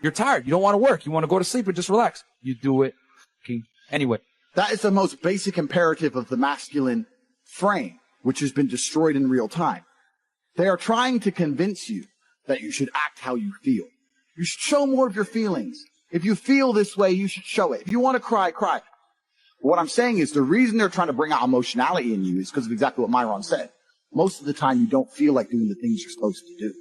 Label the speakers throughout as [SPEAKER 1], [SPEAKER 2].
[SPEAKER 1] You're tired. You don't want to work. You want to go to sleep and just relax. You do it. Okay. Anyway.
[SPEAKER 2] That is the most basic imperative of the masculine frame, which has been destroyed in real time. They are trying to convince you that you should act how you feel. You should show more of your feelings. If you feel this way, you should show it. If you want to cry, cry. What I'm saying is the reason they're trying to bring out emotionality in you is because of exactly what Myron said. Most of the time, you don't feel like doing the things you're supposed to do.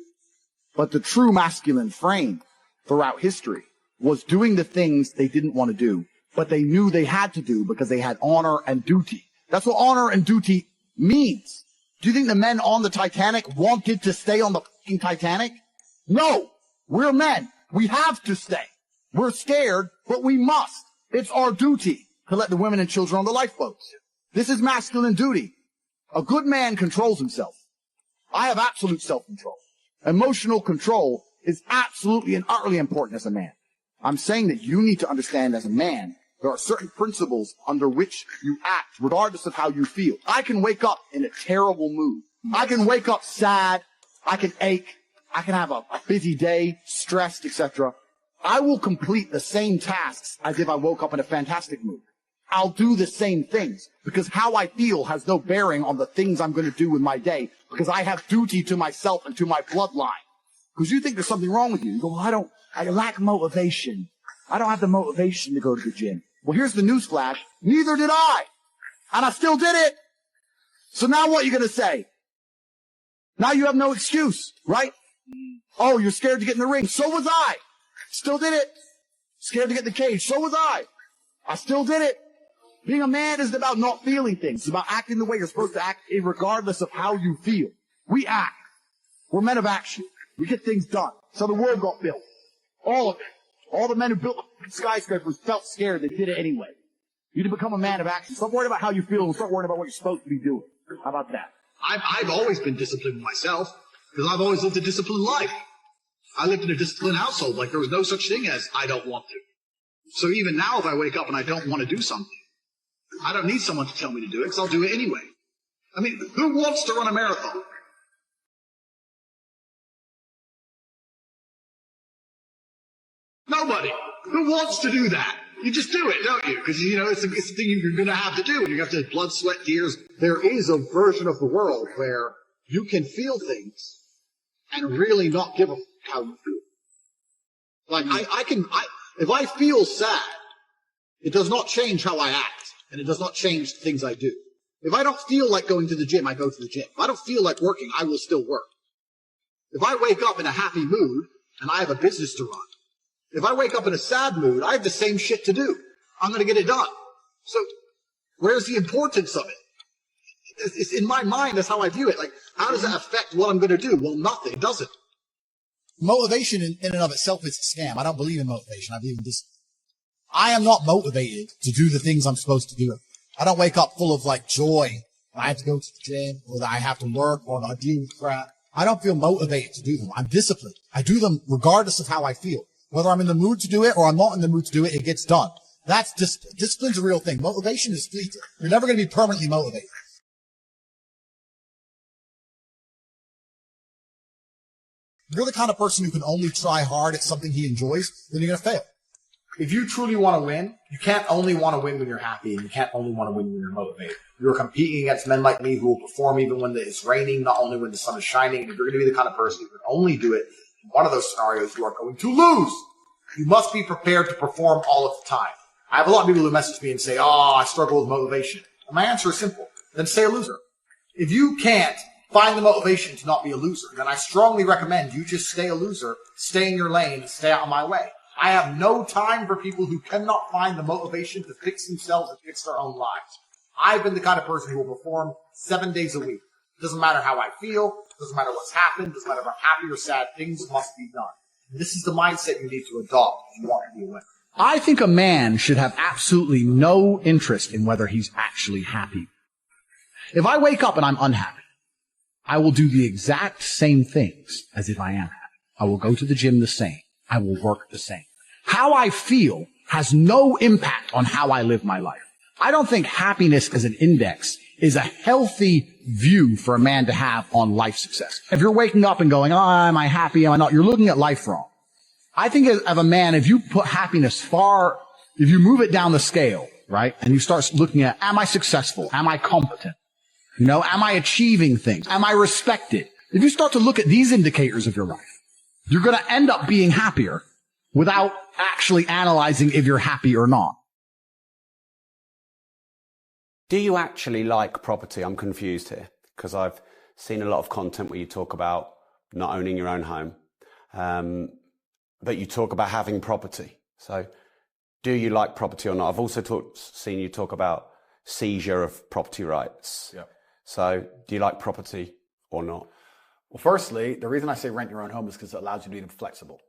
[SPEAKER 2] But the true masculine frame throughout history was doing the things they didn't want to do, but they knew they had to do because they had honor and duty. That's what honor and duty means. Do you think the men on the Titanic wanted to stay on the fucking Titanic? No. We're men. We have to stay. We're scared, but we must. It's our duty to let the women and children on the lifeboats. This is masculine duty. A good man controls himself. I have absolute self-control. Emotional control is absolutely and utterly important as a man. I'm saying that you need to understand as a man, there are certain principles under which you act, regardless of how you feel. I can wake up in a terrible mood. I can wake up sad. I can ache. I can have a busy day, stressed, etc. I will complete the same tasks as if I woke up in a fantastic mood. I'll do the same things because how I feel has no bearing on the things I'm going to do with my day because I have duty to myself and to my bloodline. Because you think there's something wrong with you. You go, well, I lack motivation. I don't have the motivation to go to the gym. Well, here's the newsflash. Neither did I. And I still did it. So now what are you going to say? Now you have no excuse, right? Oh, you're scared to get in the ring. So was I. Still did it. Scared to get in the cage. So was I. I still did it. Being a man isn't about not feeling things. It's about acting the way you're supposed to act regardless of how you feel. We act. We're men of action. We get things done. So the world got built. All of it. All the men who built skyscrapers felt scared. They did it anyway. You need to become a man of action. Stop worrying about how you feel and start worrying about what you're supposed to be doing. How about that?
[SPEAKER 3] I've always been disciplined myself because I've always lived a disciplined life. I lived in a disciplined household. Like there was no such thing as I don't want to. So even now if I wake up and I don't want to do something, I don't need someone to tell me to do it because I'll do it anyway. I mean, who wants to run a marathon? Nobody. Who wants to do that? You just do it, don't you? Because, you know, it's a thing you're going to have to do. And you have to blood, sweat, tears. There is a version of the world where you can feel things and really not give a f*** how you feel. Like, if I feel sad, it does not change how I act. And it does not change the things I do. If I don't feel like going to the gym, I go to the gym. If I don't feel like working, I will still work. If I wake up in a happy mood and I have a business to run, if I wake up in a sad mood, I have the same shit to do. I'm going to get it done. So where's the importance of it? It's in my mind, that's how I view it. Like, how does that affect what I'm going to do? Well, nothing. It doesn't.
[SPEAKER 4] Motivation in and of itself is a scam. I don't believe in motivation. I believe in discipline. I am not motivated to do the things I'm supposed to do. I don't wake up full of like joy. I have to go to the gym or that I have to work or I deal with crap. I don't feel motivated to do them. I'm disciplined. I do them regardless of how I feel. Whether I'm in the mood to do it or I'm not in the mood to do it, it gets done. That's discipline's a real thing. Motivation is fleeting. You're never going to be permanently motivated. If you're the kind of person who can only try hard at something he enjoys, then you're going to fail.
[SPEAKER 5] If you truly want to win, you can't only want to win when you're happy, and you can't only want to win when you're motivated. You're competing against men like me who will perform even when it's raining, not only when the sun is shining. And if you're going to be the kind of person who can only do it in one of those scenarios, you are going to lose. You must be prepared to perform all of the time. I have a lot of people who message me and say, oh, I struggle with motivation. And my answer is simple. Then stay a loser. If you can't find the motivation to not be a loser, then I strongly recommend you just stay a loser, stay in your lane, and stay out of my way. I have no time for people who cannot find the motivation to fix themselves and fix their own lives. I've been the kind of person who will perform 7 days a week. It doesn't matter how I feel. It doesn't matter what's happened. It doesn't matter if I'm happy or sad. Things must be done. And this is the mindset you need to adopt if you want to be a winner.
[SPEAKER 6] I think a man should have absolutely no interest in whether he's actually happy. If I wake up and I'm unhappy, I will do the exact same things as if I am happy. I will go to the gym the same. I will work the same. How I feel has no impact on how I live my life. I don't think happiness as an index is a healthy view for a man to have on life success. If you're waking up and going, oh, am I happy? Am I not? You're looking at life wrong. I think as a man, if you put happiness if you move it down the scale, right? And you start looking at, am I successful? Am I competent? Am I achieving things? Am I respected? If you start to look at these indicators of your life, you're going to end up being happier without actually analyzing if you're happy or not.
[SPEAKER 7] Do you actually like property? I'm confused here because I've seen a lot of content where you talk about not owning your own home, but you talk about having property. So do you like property or not? I've also seen you talk about seizure of property rights.
[SPEAKER 5] Yeah.
[SPEAKER 7] So do you like property or not?
[SPEAKER 5] Well, firstly, the reason I say rent your own home is because it allows you to be flexible.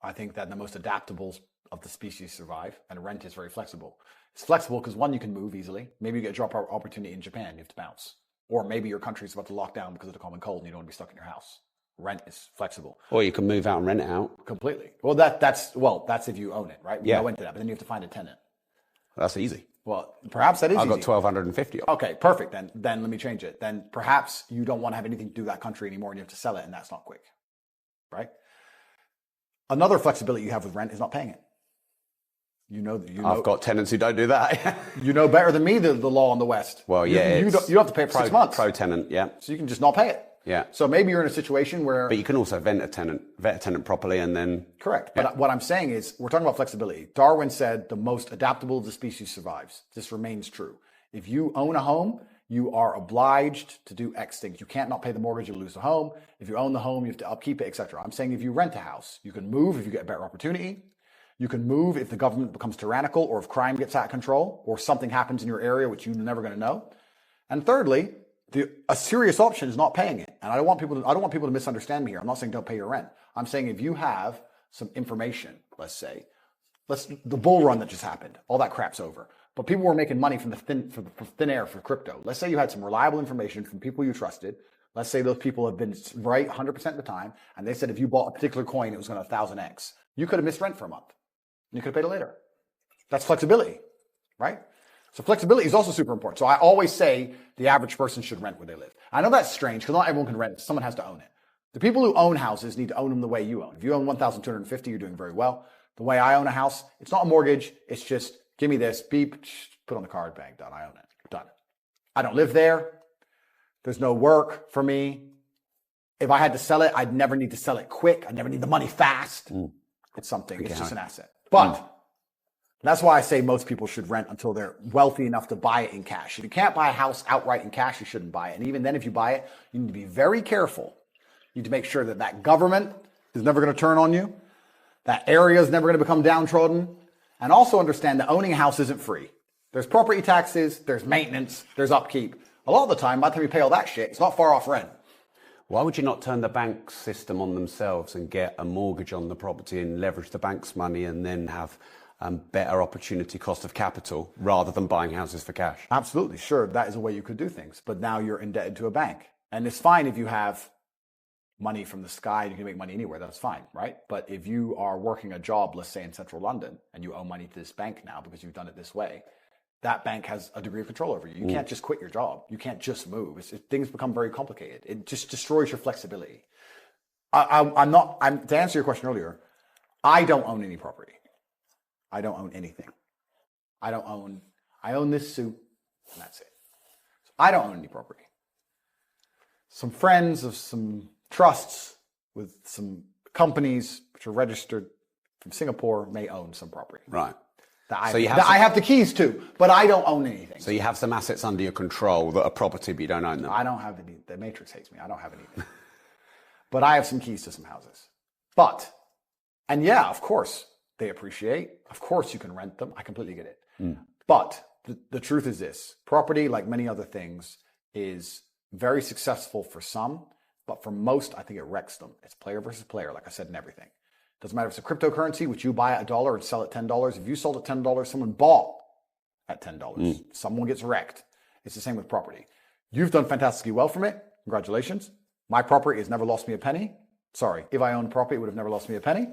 [SPEAKER 5] I think that the most adaptable of the species survive, and rent is very flexible. It's flexible because, one, you can move easily. Maybe you get a job opportunity in Japan, you have to bounce. Or maybe your country's about to lock down because of the common cold and you don't want to be stuck in your house. Rent is flexible.
[SPEAKER 7] Or you can move out and rent it out.
[SPEAKER 5] Completely. Well, that's if you own it, right? We
[SPEAKER 7] Yeah.
[SPEAKER 5] go into that, but then you have to find a tenant.
[SPEAKER 7] That's easy.
[SPEAKER 5] Well, perhaps that is
[SPEAKER 7] I've
[SPEAKER 5] easy.
[SPEAKER 7] got 1,250.
[SPEAKER 5] Okay, perfect. Then let me change it. Then perhaps you don't want to have anything to do with that country anymore and you have to sell it, and that's not quick, right? Another flexibility you have with rent is not paying it.
[SPEAKER 7] I've got tenants who don't do that.
[SPEAKER 5] You know better than me the law in the West.
[SPEAKER 7] Well, yeah.
[SPEAKER 5] You don't have to pay it for 6 months.
[SPEAKER 7] Pro tenant, yeah.
[SPEAKER 5] So you can just not pay it.
[SPEAKER 7] Yeah.
[SPEAKER 5] So maybe you're in a situation where...
[SPEAKER 7] But you can also vet a tenant properly and then...
[SPEAKER 5] Correct.
[SPEAKER 7] Yeah.
[SPEAKER 5] But what I'm saying is, we're talking about flexibility. Darwin said the most adaptable of the species survives. This remains true. If you own a home, you are obliged to do X things. You can't not pay the mortgage, you'll lose the home. If you own the home, you have to upkeep it, etc. I'm saying if you rent a house, you can move if you get a better opportunity. You can move if the government becomes tyrannical or if crime gets out of control or something happens in your area which you're never going to know. And thirdly, a serious option is not paying it. And I don't want people to misunderstand me here. I'm not saying don't pay your rent. I'm saying if you have some information, let's say, the bull run that just happened, all that crap's over. But people were making money from thin air for crypto. Let's say you had some reliable information from people you trusted. Let's say those people have been right 100% of the time. And they said if you bought a particular coin, it was going to 1,000x. You could have missed rent for a month. And you could have paid it later. That's flexibility, right? So flexibility is also super important. So I always say the average person should rent where they live. I know that's strange because not everyone can rent. Someone has to own it. The people who own houses need to own them the way you own. If you own 1,250, you're doing very well. The way I own a house, it's not a mortgage. It's just, give me this, beep, put on the card, bang, done. I own it. Done. I don't live there. There's no work for me. If I had to sell it, I'd never need to sell it quick. I'd never need the money fast. It's something. It's just an asset. But that's why I say most people should rent until they're wealthy enough to buy it in cash. If you can't buy a house outright in cash, you shouldn't buy it. And even then, if you buy it, you need to be very careful. You need to make sure that government is never going to turn on you. That area is never going to become downtrodden. And also understand that owning a house isn't free. There's property taxes, there's maintenance, there's upkeep. A lot of the time, by the time you pay all that shit, it's not far off rent.
[SPEAKER 7] Why would you not turn the bank system on themselves and get a mortgage on the property and leverage the bank's money and then have better opportunity cost of capital rather than buying houses for cash?
[SPEAKER 5] Absolutely. Sure. That is a way you could do things. But now you're indebted to a bank. And it's fine if you have money from the sky, you can make money anywhere. That's fine, right? But if you are working a job, let's say in central London, and you owe money to this bank now because you've done it this way, that bank has a degree of control over you. You can't just quit your job. You can't just move. Things become very complicated. It just destroys your flexibility. To answer your question earlier, I don't own any property. I don't own anything. I own this suit, and that's it. So I don't own any property. Some friends of some trusts with some companies which are registered from Singapore may own some property.
[SPEAKER 7] Right.
[SPEAKER 5] I have the keys to, but I don't own anything.
[SPEAKER 7] So you have some assets under your control that are property, but you don't own them.
[SPEAKER 5] I don't have any. The Matrix hates me. I don't have anything. But I have some keys to some houses. And yeah, of course, they appreciate. Of course, you can rent them. I completely get it. But the truth is this. Property, like many other things, is very successful for some, but for most, I think it wrecks them. It's player versus player, like I said, in everything. Doesn't matter if it's a cryptocurrency, which you buy at $1 and sell at $10. If you sold at $10, someone bought at $10. Someone gets wrecked. It's the same with property. You've done fantastically well from it. Congratulations. My property has never lost me a penny. Sorry, if I owned property, it would have never lost me a penny.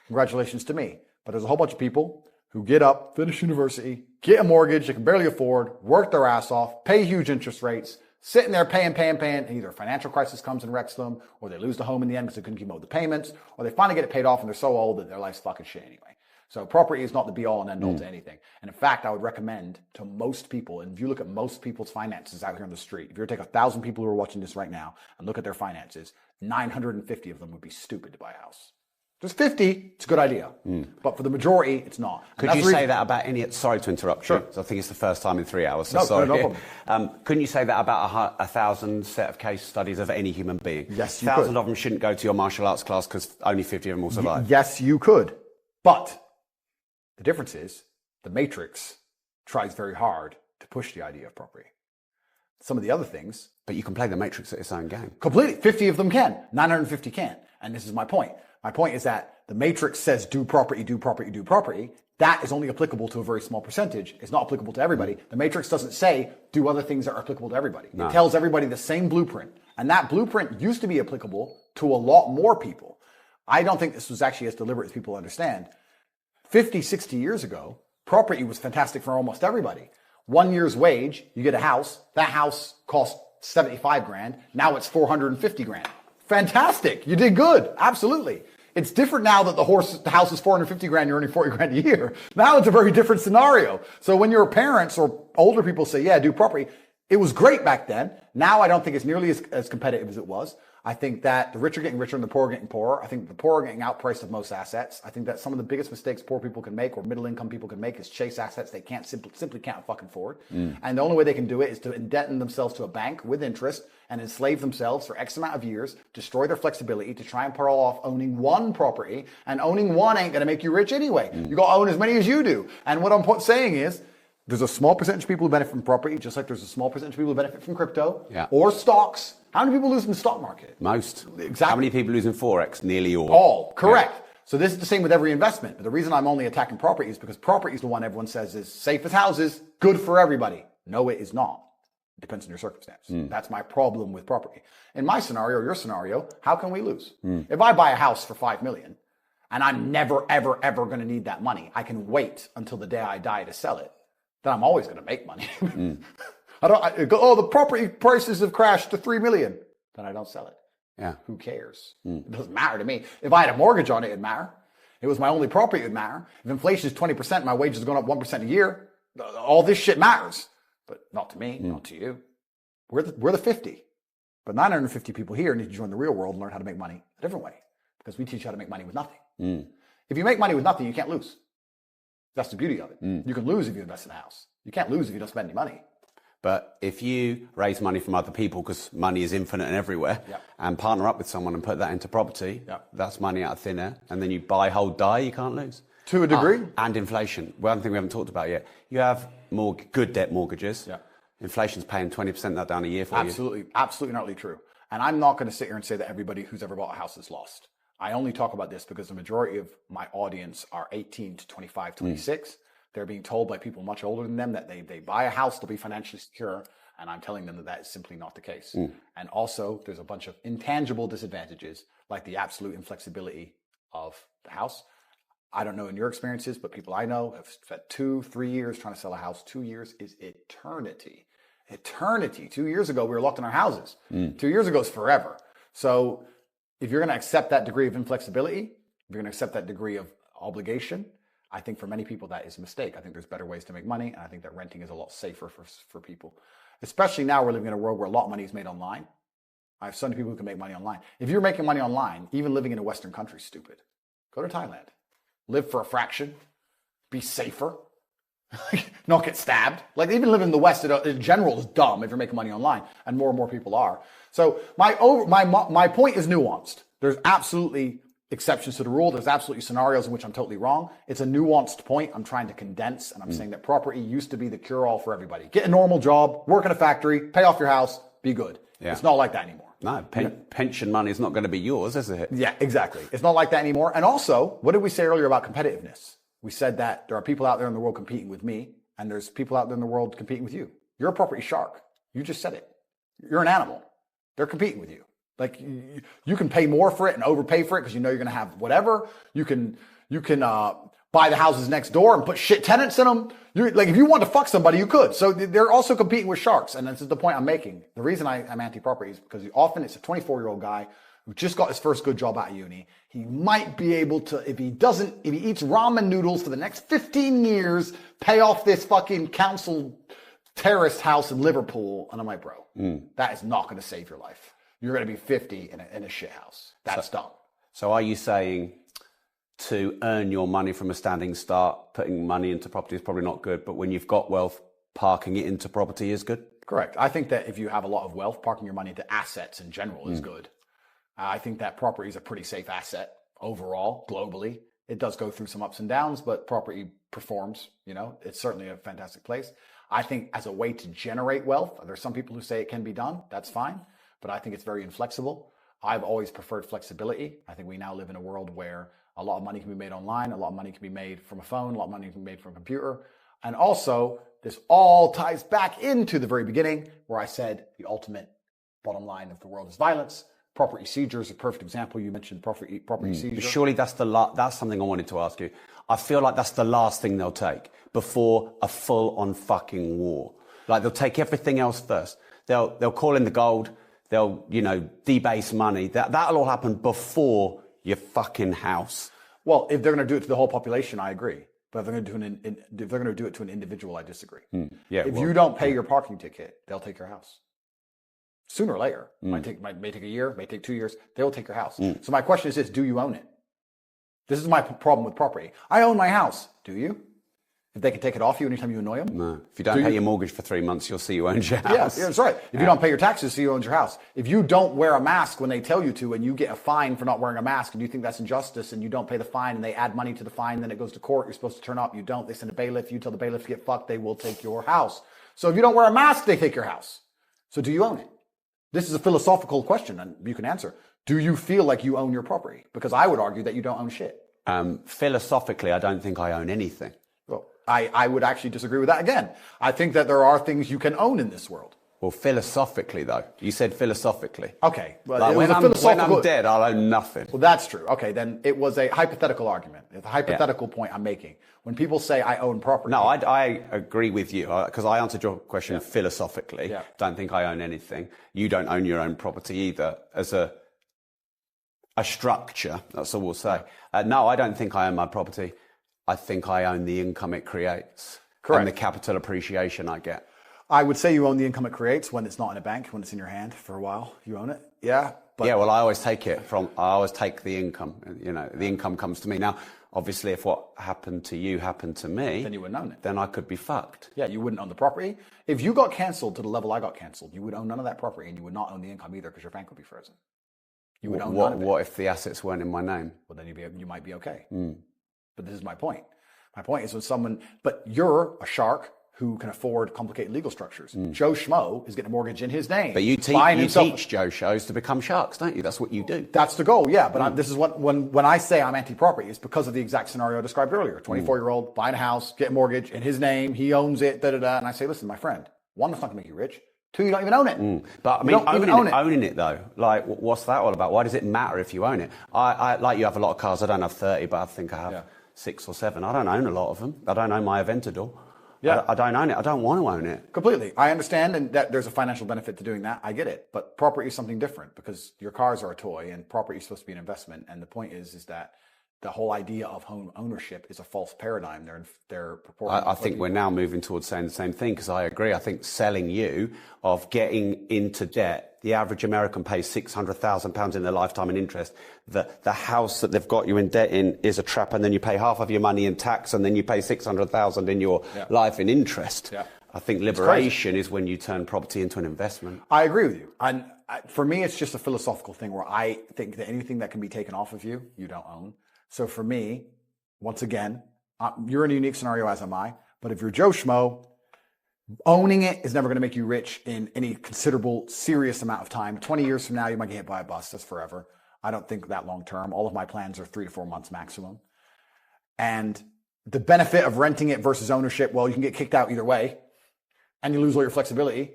[SPEAKER 5] Congratulations to me. But there's a whole bunch of people who get up, finish university, get a mortgage they can barely afford, work their ass off, pay huge interest rates, sitting there paying, and either a financial crisis comes and wrecks them, or they lose the home in the end because they couldn't keep up with the payments, or they finally get it paid off and they're so old that their life's fucking shit anyway. So property is not the be all and end all to anything. And in fact, I would recommend to most people, and if you look at most people's finances out here on the street, if you were to take 1,000 people who are watching this right now and look at their finances, 950 of them would be stupid to buy a house. Just 50, it's a good idea. But for the majority, it's not.
[SPEAKER 7] Could you say that about any, sorry to interrupt you, so I think it's the first time in 3 hours, so sorry.
[SPEAKER 5] No problem.
[SPEAKER 7] Couldn't you say that about 1,000 set of case studies of any human being?
[SPEAKER 5] Yes, you
[SPEAKER 7] 1,000
[SPEAKER 5] could.
[SPEAKER 7] of them shouldn't go to your martial arts class because only 50 of them will survive.
[SPEAKER 5] Yes, you could. But the difference is the Matrix tries very hard to push the idea of property. Some of the other things...
[SPEAKER 7] But you can play the Matrix at its own game.
[SPEAKER 5] Completely. 50 of them can. 950 can't. And this is my point. My point is that the Matrix says do property, do property, do property. That is only applicable to a very small percentage. It's not applicable to everybody. The Matrix doesn't say do other things that are applicable to everybody. No. It tells everybody the same blueprint. And that blueprint used to be applicable to a lot more people. I don't think this was actually as deliberate as people understand. 50, 60 years ago, property was fantastic for almost everybody. 1 year's wage, you get a house. That house cost 75 grand. Now it's 450 grand. Fantastic. You did good. Absolutely. It's different now that the house is 450 grand, you're earning 40 grand a year. Now it's a very different scenario. So when your parents or older people say, yeah, do property, it was great back then. Now I don't think it's nearly as competitive as it was. I think that the rich are getting richer and the poor are getting poorer. I think the poor are getting outpriced of most assets. I think that some of the biggest mistakes poor people can make or middle income people can make is chase assets they can't simply can't fucking afford. And the only way they can do it is to indent themselves to a bank with interest and enslave themselves for X amount of years, destroy their flexibility to try and pull off owning one property. And owning one ain't going to make you rich anyway. You got to own as many as you do. And what I'm saying is, there's a small percentage of people who benefit from property, just like there's a small percentage of people who benefit from crypto or stocks. How many people lose in the stock market?
[SPEAKER 7] Most.
[SPEAKER 5] Exactly.
[SPEAKER 7] How many people lose in Forex? Nearly all.
[SPEAKER 5] All. Correct. Yeah. So this is the same with every investment. But the reason I'm only attacking property is because property is the one everyone says is safe as houses, good for everybody. No, it is not. It depends on your circumstance. That's my problem with property. In my scenario, your scenario, how can we lose? If I buy a house for $5 million and I'm never, ever, ever going to need that money, I can wait until the day I die to sell it. Then I'm always going to make money. I go, the property prices have crashed to 3 million. Then I don't sell it.
[SPEAKER 7] Yeah.
[SPEAKER 5] Who cares? It doesn't matter to me. If I had a mortgage on it, it'd matter. If it was my only property, it'd matter. If inflation is 20%, my wage is going up 1% a year. All this shit matters. But not to me, not to you. We're the 50. But 950 people here need to join the real world and learn how to make money a different way. Because we teach you how to make money with nothing. If you make money with nothing, you can't lose. That's the beauty of it. You can lose if you invest in a house. You can't lose if you don't spend any money.
[SPEAKER 7] But if you raise money from other people, because money is infinite and everywhere, and partner up with someone and put that into property, that's money out of thin air. And then you buy, hold, die, you can't lose.
[SPEAKER 5] To a degree.
[SPEAKER 7] And inflation. One thing we haven't talked about yet. You have good debt mortgages. Inflation's paying 20% that down a year for you.
[SPEAKER 5] Absolutely. Absolutely not really true. And I'm not going to sit here and say that everybody who's ever bought a house is lost. I only talk about this because the majority of my audience are 18 to 25, 26. They're being told by people much older than them that they buy a house, they'll be financially secure. And I'm telling them that that is simply not the case. And also, there's a bunch of intangible disadvantages, like the absolute inflexibility of the house. I don't know in your experiences, but people I know have spent 2-3 years trying to sell a house. 2 years is eternity. Eternity. 2 years ago, we were locked in our houses. 2 years ago is forever. So if you're going to accept that degree of inflexibility, if you're going to accept that degree of obligation, I think for many people that is a mistake. I think there's better ways to make money, and I think that renting is a lot safer for people. Especially now we're living in a world where a lot of money is made online. I have so many people who can make money online. If you're making money online, even living in a Western country is stupid. Go to Thailand. Live for a fraction. Be safer. Not get stabbed. Like even living in the West in general is dumb if you're making money online, and more people are. So my point is nuanced. There's absolutely exceptions to the rule. There's absolutely scenarios in which I'm totally wrong. It's a nuanced point I'm trying to condense, and I'm saying that property used to be the cure-all for everybody. Get a normal job, work in a factory, pay off your house, be good. It's not like that anymore.
[SPEAKER 7] No, pension money is not going to be yours, is it?
[SPEAKER 5] Yeah, exactly. It's not like that anymore. And also, what did we say earlier about competitiveness? We said that there are people out there in the world competing with me, and there's people out there in the world competing with you. You're a property shark. You just said it. You're an animal. They're competing with you. Like you can pay more for it and overpay for it because you know you're going to have whatever. You can buy the houses next door and put shit tenants in them. Like, if you want to fuck somebody, you could. So they're also competing with sharks. And this is the point I'm making. The reason I'm anti-property is because often it's a 24-year-old guy who just got his first good job out of uni. He might be able to, if he eats ramen noodles for the next 15 years, pay off this fucking council terraced house in Liverpool. And I'm like, bro, that is not going to save your life. You're going to be 50 in a shit house. That's dumb.
[SPEAKER 7] So are you saying to earn your money from a standing start, putting money into property is probably not good, but when you've got wealth, parking it into property is good?
[SPEAKER 5] Correct. I think that if you have a lot of wealth, parking your money into assets in general is good. I think that property is a pretty safe asset overall, globally. It does go through some ups and downs, but property performs, it's certainly a fantastic place. I think as a way to generate wealth, there's some people who say it can be done. That's fine. But I think it's very inflexible. I've always preferred flexibility. I think we now live in a world where a lot of money can be made online. A lot of money can be made from a phone. A lot of money can be made from a computer. And also, this all ties back into the very beginning where I said the ultimate bottom line of the world is violence. Property seizure is a perfect example. You mentioned property seizure.
[SPEAKER 7] Surely that's something I wanted to ask you. I feel like that's the last thing they'll take before a full-on fucking war. Like, they'll take everything else first. They'll call in the gold. They'll, debase money. That'll all happen before your fucking house.
[SPEAKER 5] Well, if they're going to do it to the whole population, I agree. But if they're going to do it to an individual, I disagree. If you don't pay your parking ticket, they'll take your house. Sooner or later. May take a year, may take 2 years. They will take your house. So my question is this: do you own it? This is my problem with property. I own my house. Do you? If they can take it off you anytime you annoy them?
[SPEAKER 7] No. If you don't pay your mortgage for 3 months, you'll see you own your house.
[SPEAKER 5] Yeah, that's right. If you don't pay your taxes, see you own your house. If you don't wear a mask when they tell you to and you get a fine for not wearing a mask and you think that's injustice and you don't pay the fine and they add money to the fine, then it goes to court, you're supposed to turn up, you don't, they send a bailiff, you tell the bailiff to get fucked, they will take your house. So if you don't wear a mask, they take your house. So do you own it? This is a philosophical question and you can answer. Do you feel like you own your property? Because I would argue that you don't own shit.
[SPEAKER 7] Philosophically, I don't think I own anything.
[SPEAKER 5] Well, I would actually disagree with that again. I think that there are things you can own in this world.
[SPEAKER 7] Well, philosophically, though. You said philosophically.
[SPEAKER 5] Okay. Well,
[SPEAKER 7] like when I'm dead, I'll own nothing.
[SPEAKER 5] Well, that's true. Okay, then it was a hypothetical argument. It's a hypothetical point I'm making. When people say I own property.
[SPEAKER 7] No, I agree with you because I answered your question philosophically. Yeah. Don't think I own anything. You don't own your own property either as a structure. That's all we'll say. No, I don't think I own my property. I think I own the income it creates. Correct. And the capital appreciation I get.
[SPEAKER 5] I would say you own the income it creates when it's not in a bank, when it's in your hand for a while. You own it. Yeah. But
[SPEAKER 7] yeah, well, I always take the income. The income comes to me. Now, obviously, if what happened to you happened to me,
[SPEAKER 5] then you wouldn't own it.
[SPEAKER 7] Then I could be fucked.
[SPEAKER 5] Yeah, you wouldn't own the property. If you got canceled to the level I got canceled, you would own none of that property and you would not own the income either because your bank would be frozen. You would own none of it.
[SPEAKER 7] What if the assets weren't in my name?
[SPEAKER 5] Well, then you might be okay. But this is my point. My point is but you're a shark who can afford complicated legal structures. Joe Schmo is getting a mortgage in his name.
[SPEAKER 7] But you teach Joe Schmoes to become sharks, don't you? That's what you do.
[SPEAKER 5] That's the goal, yeah. But this is when I say I'm anti-property, it's because of the exact scenario I described earlier. 24-year-old, buying a house, get a mortgage in his name, he owns it, da-da-da. And I say, listen, my friend, one, that's not going to make you rich. Two, you don't even own it.
[SPEAKER 7] But I mean, owning it though, like, what's that all about? Why does it matter if you own it? I like you have a lot of cars. I don't have 30, but I think I have 6 or 7. I don't own a lot of them. I don't own my Aventador. Yeah. I don't own it. I don't want to own it.
[SPEAKER 5] Completely. I understand and that there's a financial benefit to doing that. I get it. But property is something different because your cars are a toy and property is supposed to be an investment. And the point is that the whole idea of home ownership is a false paradigm. They're purporting.
[SPEAKER 7] I think we're now moving towards saying the same thing because I agree. I think selling you of getting into debt. The average American pays £600,000 in their lifetime in interest. The house that they've got you in debt in is a trap, and then you pay half of your money in tax, and then you pay £600,000 in your life in interest. Yeah. I think liberation is when you turn property into an investment.
[SPEAKER 5] I agree with you. And for me, it's just a philosophical thing where I think that anything that can be taken off of you, you don't own. So for me, once again, you're in a unique scenario, as am I. But if you're Joe Schmo, owning it is never going to make you rich in any considerable, serious amount of time. 20 years from now, you might get hit by a bus. That's forever. I don't think that long term. All of my plans are 3 to 4 months maximum. And the benefit of renting it versus ownership, well, you can get kicked out either way and you lose all your flexibility.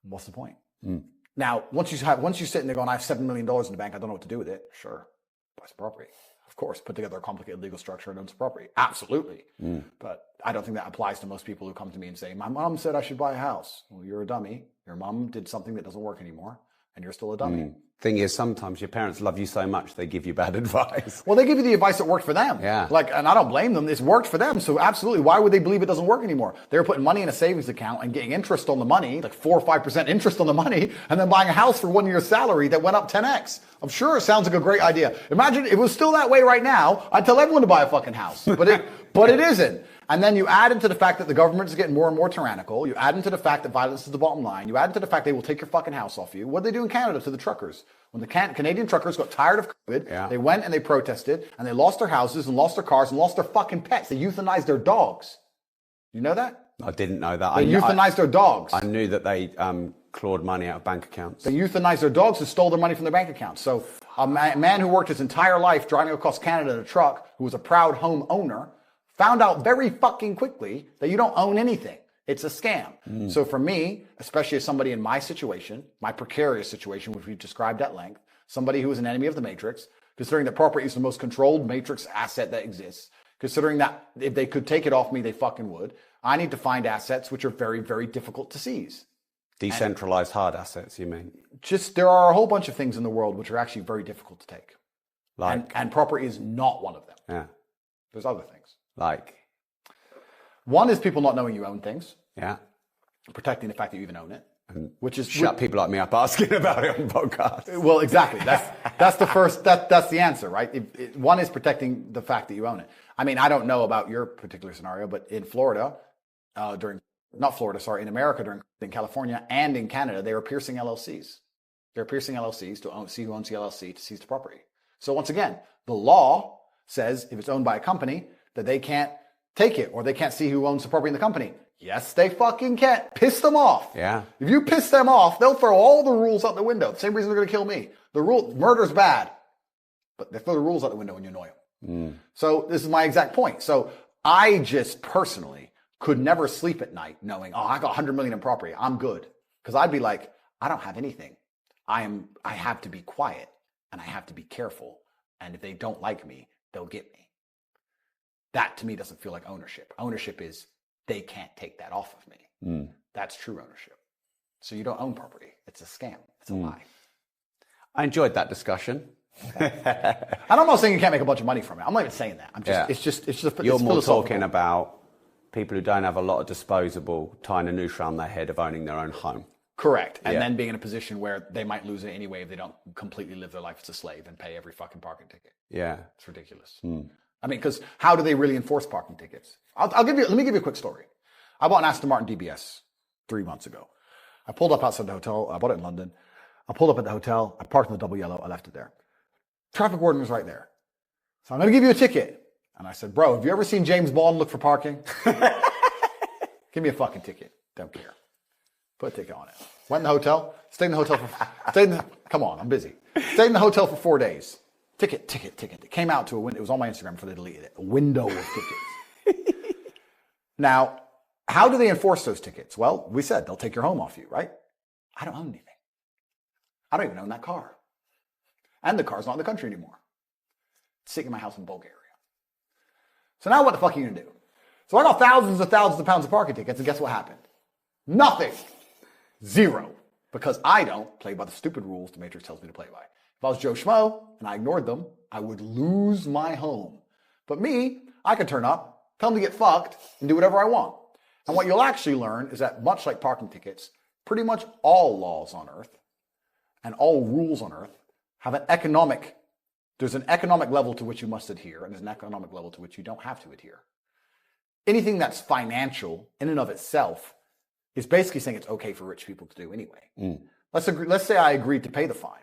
[SPEAKER 5] What's the point? Now, once you sit in there going, I have $7 million in the bank, I don't know what to do with it. Sure. Buy some property. of course, put together a complicated legal structure and owns the property. Absolutely. But I don't think that applies to most people who come to me and say, my mom said I should buy a house. Well, you're a dummy. Your mom did something that doesn't work anymore, and you're still a dummy.
[SPEAKER 7] Thing is, sometimes your parents love you so much, they give you bad advice.
[SPEAKER 5] Well, they give you the advice that worked for them.
[SPEAKER 7] Yeah.
[SPEAKER 5] And I don't blame them. It's worked for them. So absolutely, why would they believe it doesn't work anymore? They were putting money in a savings account and getting interest on the money, like 4 or 5% interest on the money, and then buying a house for 1 year's salary that went up 10x. I'm sure it sounds like a great idea. Imagine if it was still that way right now, I'd tell everyone to buy a fucking house. But it isn't. And then you add into the fact that the government is getting more and more tyrannical. You add into the fact that violence is the bottom line. You add into the fact they will take your fucking house off you. What did they do in Canada to the truckers? When the Canadian truckers got tired of COVID, they went and they protested, and they lost their houses and lost their cars and lost their fucking pets. They euthanized their dogs. You know that?
[SPEAKER 7] I didn't know that.
[SPEAKER 5] They euthanized their dogs.
[SPEAKER 7] I knew that they clawed money out of bank accounts.
[SPEAKER 5] They euthanized their dogs and stole their money from their bank accounts. So a man who worked his entire life driving across Canada in a truck, who was a proud home owner, found out very fucking quickly that you don't own anything. It's a scam. So for me, especially as somebody in my situation, my precarious situation, which we've described at length, somebody who is an enemy of the matrix, considering that property is the most controlled matrix asset that exists, considering that if they could take it off me, they fucking would, I need to find assets which are very, very difficult to seize.
[SPEAKER 7] Decentralized hard assets, you mean?
[SPEAKER 5] There are a whole bunch of things in the world which are actually very difficult to take.
[SPEAKER 7] Like?
[SPEAKER 5] And property is not one of them.
[SPEAKER 7] Yeah.
[SPEAKER 5] There's other things.
[SPEAKER 7] Like?
[SPEAKER 5] One is people not knowing you own things.
[SPEAKER 7] Yeah.
[SPEAKER 5] Protecting the fact that you even own it. Which is
[SPEAKER 7] shut people like me up asking about it on podcasts.
[SPEAKER 5] Well, exactly. That's the first. That's the answer, right? One is protecting the fact that you own it. I mean, I don't know about your particular scenario, but in Florida, in America, in California and in Canada, they were piercing LLCs. They're piercing LLCs to see who owns the LLC to seize the property. So once again, the law says if it's owned by a company that they can't take it or they can't see who owns the property in the company. Yes, they fucking can. Piss them off.
[SPEAKER 7] Yeah.
[SPEAKER 5] If you piss them off, they'll throw all the rules out the window. The same reason they're going to kill me. Murder's bad, but they throw the rules out the window when you annoy them. So this is my exact point. So I just personally could never sleep at night knowing, I got 100 million in property. I'm good. Because I'd be like, I don't have anything. I have to be quiet and I have to be careful. And if they don't like me, they'll get me. That to me doesn't feel like ownership. Ownership is they can't take that off of me. That's true ownership. So you don't own property. It's a scam. It's a lie.
[SPEAKER 7] I enjoyed that discussion.
[SPEAKER 5] And I'm not saying you can't make a bunch of money from it. I'm not even saying that. It's just
[SPEAKER 7] You're more talking about people who don't have a lot of disposable tying a noose around their head of owning their own home.
[SPEAKER 5] Correct. And then being in a position where they might lose it anyway if they don't completely live their life as a slave and pay every fucking parking ticket.
[SPEAKER 7] Yeah.
[SPEAKER 5] It's ridiculous. I mean, because how do they really enforce parking tickets? Let me give you a quick story. I bought an Aston Martin DBS 3 months ago. I pulled up outside the hotel. I bought it in London. I pulled up at the hotel. I parked in the double yellow. I left it there. Traffic warden was right there. So I'm going to give you a ticket. And I said, bro, have you ever seen James Bond look for parking? Give me a fucking ticket. Don't care. Put a ticket on it. Went in the hotel. Stayed in the hotel come on, I'm busy. Stayed in the hotel for 4 days. Ticket. It came out to a window. It was on my Instagram before they deleted it. A window of tickets. Now, how do they enforce those tickets? Well, we said they'll take your home off you, right? I don't own anything. I don't even own that car. And the car's not in the country anymore. It's sitting in my house in Bulgaria. So now what the fuck are you going to do? So I got thousands of pounds of parking tickets, and guess what happened? Nothing. Zero. Because I don't play by the stupid rules the Matrix tells me to play by. If I was Joe Schmo and I ignored them, I would lose my home. But me, I could turn up, tell them to get fucked, and do whatever I want. And what you'll actually learn is that much like parking tickets, pretty much all laws on earth and all rules on earth have there's an economic level to which you must adhere, and there's an economic level to which you don't have to adhere. Anything that's financial in and of itself is basically saying it's okay for rich people to do anyway. Let's say I agreed to pay the fine.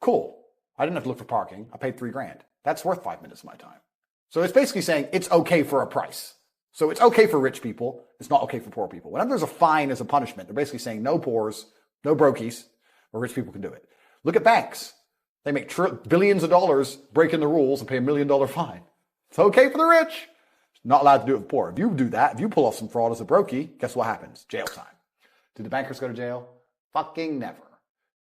[SPEAKER 5] Cool. I didn't have to look for parking. I paid $3,000. That's worth 5 minutes of my time. So it's basically saying it's okay for a price. So it's okay for rich people. It's not okay for poor people. Whenever there's a fine as a punishment, they're basically saying no poors, no brokies, or rich people can do it. Look at banks. They make billions of dollars breaking the rules and pay $1 million fine. It's okay for the rich. Not allowed to do it with poor. If you do that, if you pull off some fraud as a brokey, guess what happens? Jail time. Do the bankers go to jail? Fucking never.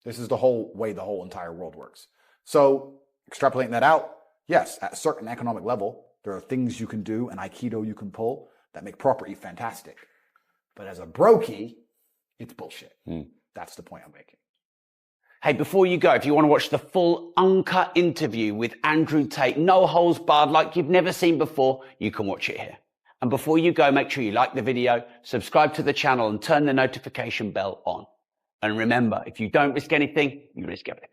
[SPEAKER 5] This is the whole way the whole entire world works. So extrapolating that out,
[SPEAKER 6] yes, at a certain economic level, there are things you can do and Aikido you can pull that make property fantastic. But as a brokey, it's bullshit. That's the point I'm making.
[SPEAKER 8] Hey, before you go, if you want to watch the full uncut interview with Andrew Tate, no holes barred, like you've never seen before, you can watch it here. And before you go, make sure you like the video, subscribe to the channel, and turn the notification bell on. And remember, if you don't risk anything, you risk everything.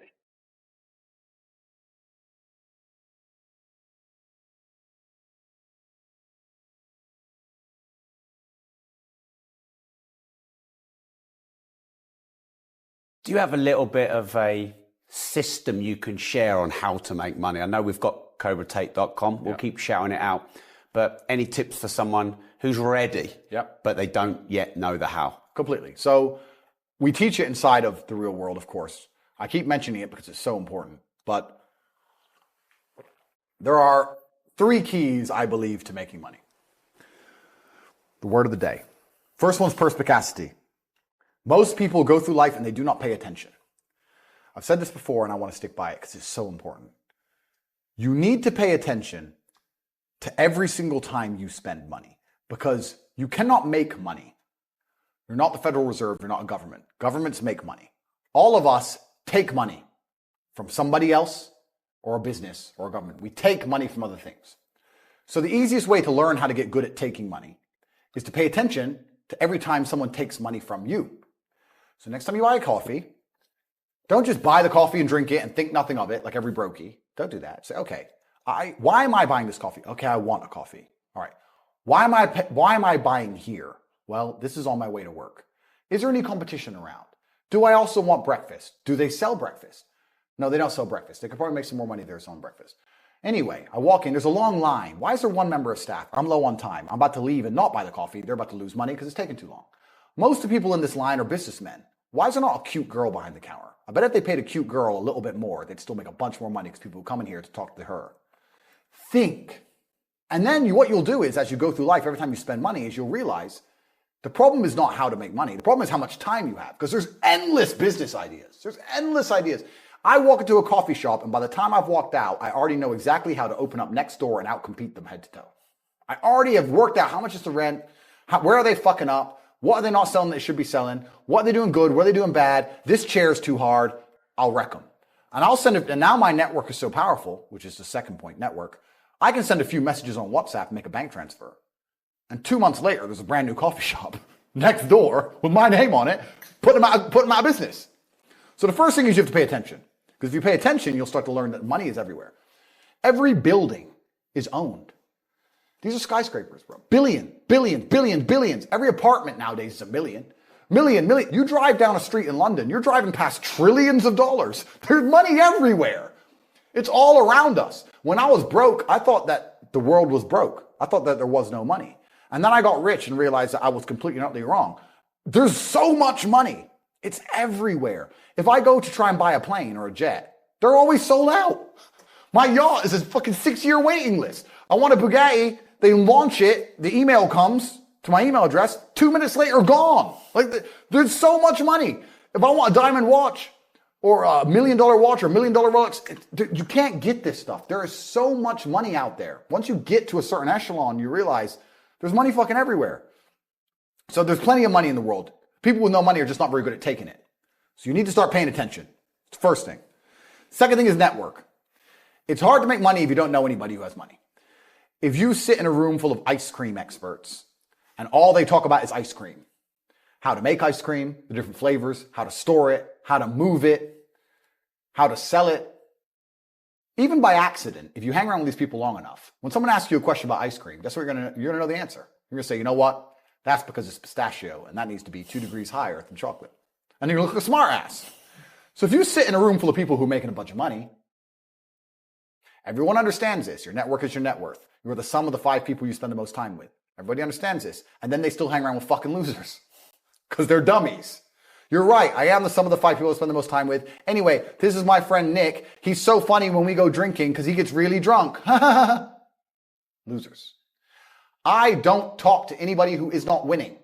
[SPEAKER 8] Do you have a little bit of a system you can share on how to make money? I know we've got cobratate.com. We'll keep shouting it out. But any tips for someone who's ready, but they don't yet know the how?
[SPEAKER 6] Completely. So we teach it inside of the real world, of course. I keep mentioning it because it's so important. But there are 3 keys, I believe, to making money. The word of the day. First one's perspicacity. Most people go through life and they do not pay attention. I've said this before and I want to stick by it because it's so important. You need to pay attention to every single time you spend money because you cannot make money. You're not the Federal Reserve. You're not a government. Governments make money. All of us take money from somebody else or a business or a government. We take money from other things. So the easiest way to learn how to get good at taking money is to pay attention to every time someone takes money from you. So next time you buy a coffee, don't just buy the coffee and drink it and think nothing of it like every brokey. Don't do that. Say, okay, why am I buying this coffee? Okay, I want a coffee. All right. Why am I buying here? Well, this is on my way to work. Is there any competition around? Do I also want breakfast? Do they sell breakfast? No, they don't sell breakfast. They could probably make some more money there selling breakfast. Anyway, I walk in, there's a long line. Why is there one member of staff? I'm low on time. I'm about to leave and not buy the coffee. They're about to lose money because it's taking too long. Most of the people in this line are businessmen. Why is there not a cute girl behind the counter? I bet if they paid a cute girl a little bit more, they'd still make a bunch more money because people would come in here to talk to her. Think. And then what you'll do is, as you go through life, every time you spend money, is you'll realize the problem is not how to make money. The problem is how much time you have because there's endless business ideas. There's endless ideas. I walk into a coffee shop and by the time I've walked out, I already know exactly how to open up next door and outcompete them head to toe. I already have worked out how much is the rent, where are they fucking up, what are they not selling that they should be selling, what are they doing good, what are they doing bad, this chair is too hard, I'll wreck them. And I'll send it, and now my network is so powerful, which is the second point, network, I can send a few messages on WhatsApp and make a bank transfer. And 2 months later, there's a brand new coffee shop next door with my name on it, putting them out of business. So the first thing is you have to pay attention. Because if you pay attention, you'll start to learn that money is everywhere. Every building is owned. These are skyscrapers, bro. Billions. Every apartment nowadays is a million. You drive down a street in London, you're driving past trillions of dollars. There's money everywhere. It's all around us. When I was broke, I thought that the world was broke. I thought that there was no money. And then I got rich and realized that I was completely and utterly wrong. There's so much money. It's everywhere. If I go to try and buy a plane or a jet, they're always sold out. My yacht is a fucking 6-year waiting list. I want a Bugatti. They launch it. The email comes to my email address. 2 minutes later, gone. There's so much money. If I want a diamond watch or $1 million watch or $1 million Rolex, you can't get this stuff. There is so much money out there. Once you get to a certain echelon, you realize there's money fucking everywhere. So there's plenty of money in the world. People with no money are just not very good at taking it. So you need to start paying attention. It's the first thing. Second thing is network. It's hard to make money if you don't know anybody who has money. If you sit in a room full of ice cream experts and all they talk about is ice cream, how to make ice cream, the different flavors, how to store it, how to move it, how to sell it, even by accident, if you hang around with these people long enough, when someone asks you a question about ice cream, guess what you're going to know the answer. You're going to say, you know what? That's because it's pistachio, and that needs to be 2 degrees higher than chocolate. And you're going to look like a smart ass. So if you sit in a room full of people who are making a bunch of money, everyone understands this. Your network is your net worth. You're the sum of the 5 people you spend the most time with. Everybody understands this. And then they still hang around with fucking losers because they're dummies. You're right. I am the sum of the 5 people I spend the most time with. Anyway, this is my friend Nick. He's so funny when we go drinking because he gets really drunk. Losers. I don't talk to anybody who is not winning.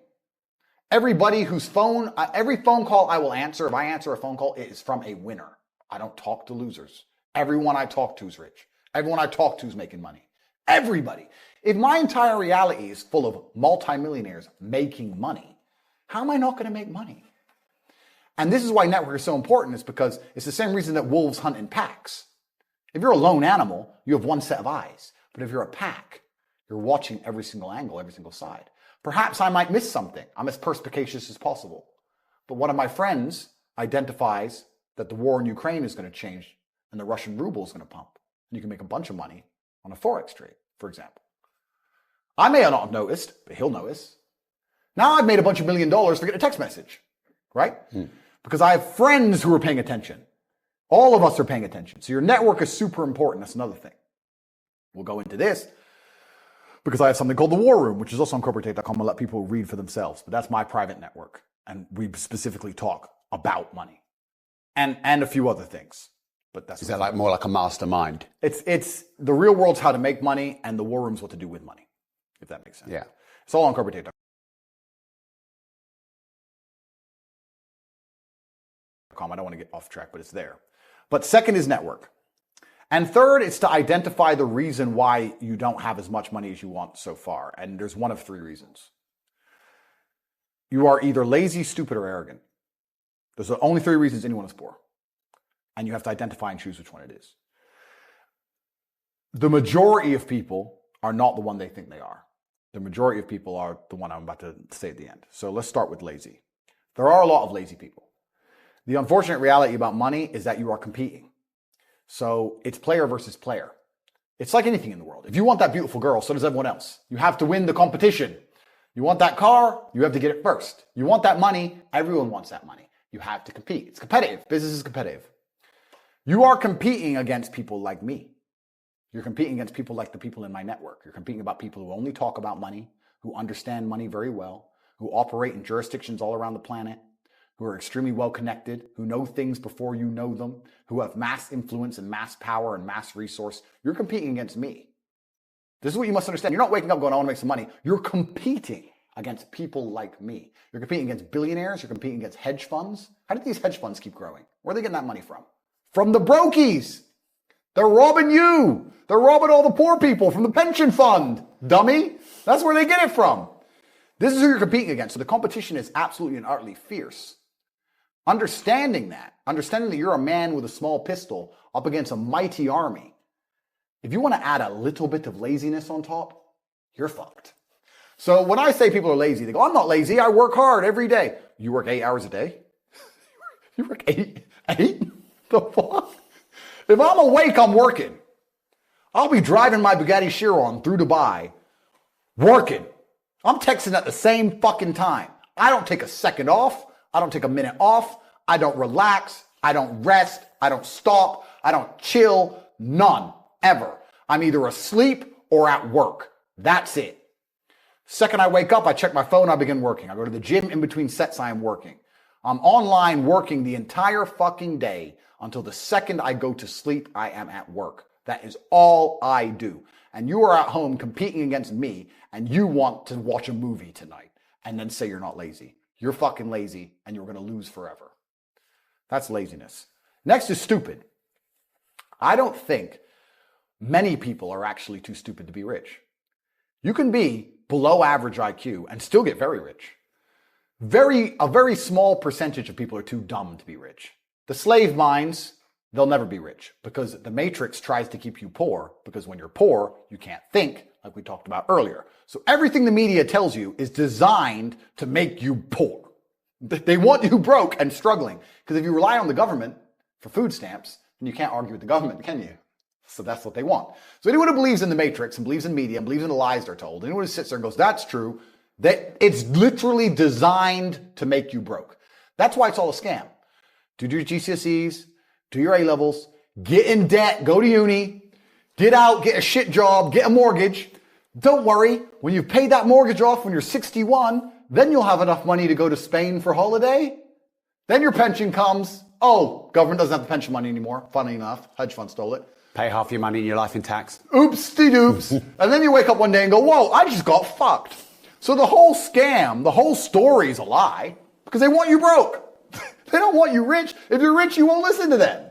[SPEAKER 6] Everybody whose every phone call I will answer, if I answer a phone call, it is from a winner. I don't talk to losers. Everyone I talk to is rich. Everyone I talk to is making money. Everybody. If my entire reality is full of multimillionaires making money, how am I not going to make money? And this is why network is so important, is because it's the same reason that wolves hunt in packs. If you're a lone animal, you have one set of eyes. But if you're a pack, you're watching every single angle, every single side. Perhaps I might miss something. I'm as perspicacious as possible. But one of my friends identifies that the war in Ukraine is going to change and the Russian ruble is going to pump. And you can make a bunch of money on a Forex trade, for example. I may not have noticed, but he'll notice. Now I've made a bunch of $1 million for getting a text message, right? Because I have friends who are paying attention. All of us are paying attention. So your network is super important. That's another thing. We'll go into this because I have something called the War Room, which is also on corporatate.com. I'll let people read for themselves, but that's my private network. And we specifically talk about money and a few other things. But that's
[SPEAKER 7] Is that like more like a mastermind?
[SPEAKER 6] It's the real world's how to make money and the War Room's what to do with money, if that makes sense.
[SPEAKER 7] Yeah.
[SPEAKER 6] It's all on corporatate.com. I don't want to get off track, but it's there. But second is network. And third, it's to identify the reason why you don't have as much money as you want so far. And there's one of three reasons. You are either lazy, stupid, or arrogant. Those are the only three reasons anyone is poor. And you have to identify and choose which one it is. The majority of people are not the one they think they are. The majority of people are the one I'm about to say at the end. So let's start with lazy. There are a lot of lazy people. The unfortunate reality about money is that you are competing. So it's player versus player. It's like anything in the world. If you want that beautiful girl, so does everyone else. You have to win the competition. You want that car, you have to get it first. You want that money, everyone wants that money. You have to compete. It's competitive. Business is competitive. You are competing against people like me. You're competing against people like the people in my network. You're competing about people who only talk about money, who understand money very well, who operate in jurisdictions all around the planet, who are extremely well connected, who know things before you know them, who have mass influence and mass power and mass resource. You're competing against me. This is what you must understand. You're not waking up going, I want to make some money. You're competing against people like me. You're competing against billionaires. You're competing against hedge funds. How did these hedge funds keep growing? Where are they getting that money from? From the brokies. They're robbing you. They're robbing all the poor people from the pension fund. Dummy. That's where they get it from. This is who you're competing against. So the competition is absolutely and utterly fierce. Understanding that you're a man with a small pistol up against a mighty army. If you want to add a little bit of laziness on top, you're fucked. So when I say people are lazy, they go, I'm not lazy. I work hard every day. You work 8 hours a day? You work eight? The fuck? If I'm awake, I'm working. I'll be driving my Bugatti Chiron through Dubai, working. I'm texting at the same fucking time. I don't take a second off. I don't take a minute off. I don't relax. I don't rest. I don't stop. I don't chill. None. Ever. I'm either asleep or at work. That's it. Second I wake up, I check my phone, I begin working. I go to the gym in between sets, I am working. I'm online working the entire fucking day until the second I go to sleep, I am at work. That is all I do. And you are at home competing against me and you want to watch a movie tonight and then say you're not lazy. You're fucking lazy and you're going to lose forever. That's laziness. Next is stupid. I don't think many people are actually too stupid to be rich. You can be below average IQ and still get very rich. A very small percentage of people are too dumb to be rich. The slave minds, they'll never be rich because the matrix tries to keep you poor because when you're poor, you can't think like we talked about earlier. So everything the media tells you is designed to make you poor. They want you broke and struggling because if you rely on the government for food stamps, then you can't argue with the government, can you? So that's what they want. So anyone who believes in the matrix and believes in media and believes in the lies they're told, anyone who sits there and goes, that's true, that it's literally designed to make you broke. That's why it's all a scam. Do your GCSEs, do your A-levels, get in debt, go to uni, get out, get a shit job, get a mortgage. Don't worry, when you've paid that mortgage off when you're 61, then you'll have enough money to go to Spain for holiday. Then your pension comes. Oh, government doesn't have the pension money anymore. Funny enough, hedge fund stole it.
[SPEAKER 7] Pay half your money in your life in tax.
[SPEAKER 6] Oops-de-doops. And then you wake up one day and go, whoa, I just got fucked. So the whole scam, the whole story is a lie because they want you broke. They don't want you rich. If you're rich, you won't listen to them.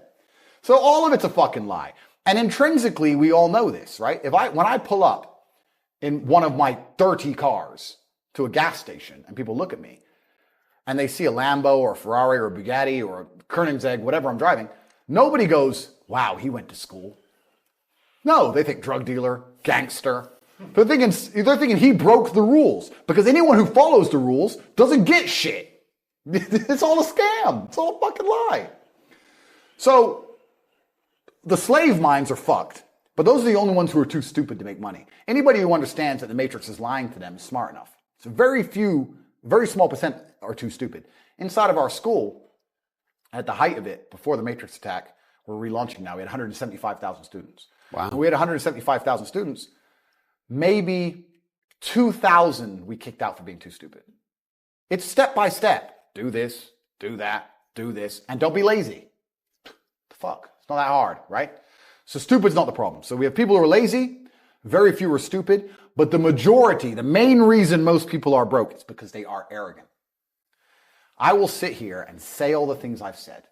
[SPEAKER 6] So all of it's a fucking lie. And intrinsically, we all know this, right? When I pull up in one of my 30 cars to a gas station and people look at me and they see a Lambo or a Ferrari or a Bugatti or a Koenigsegg, whatever I'm driving, nobody goes, wow, he went to school. No, they think drug dealer, gangster. They're thinking he broke the rules, because anyone who follows the rules doesn't get shit. It's all a scam. It's all a fucking lie. So the slave minds are fucked, but those are the only ones who are too stupid to make money. Anybody who understands that the Matrix is lying to them is smart enough. So very small percent are too stupid. Inside of our school, at the height of it, before the Matrix attack, we're relaunching now, we had 175,000 students.
[SPEAKER 7] Wow.
[SPEAKER 6] And we had 175,000 students. Maybe 2,000 we kicked out for being too stupid. It's step by step. Do this, do that, do this, and don't be lazy. The fuck? It's not that hard, right? So stupid's not the problem. So we have people who are lazy, very few are stupid, but the majority, the main reason most people are broke is because they are arrogant. I will sit here and say all the things I've said.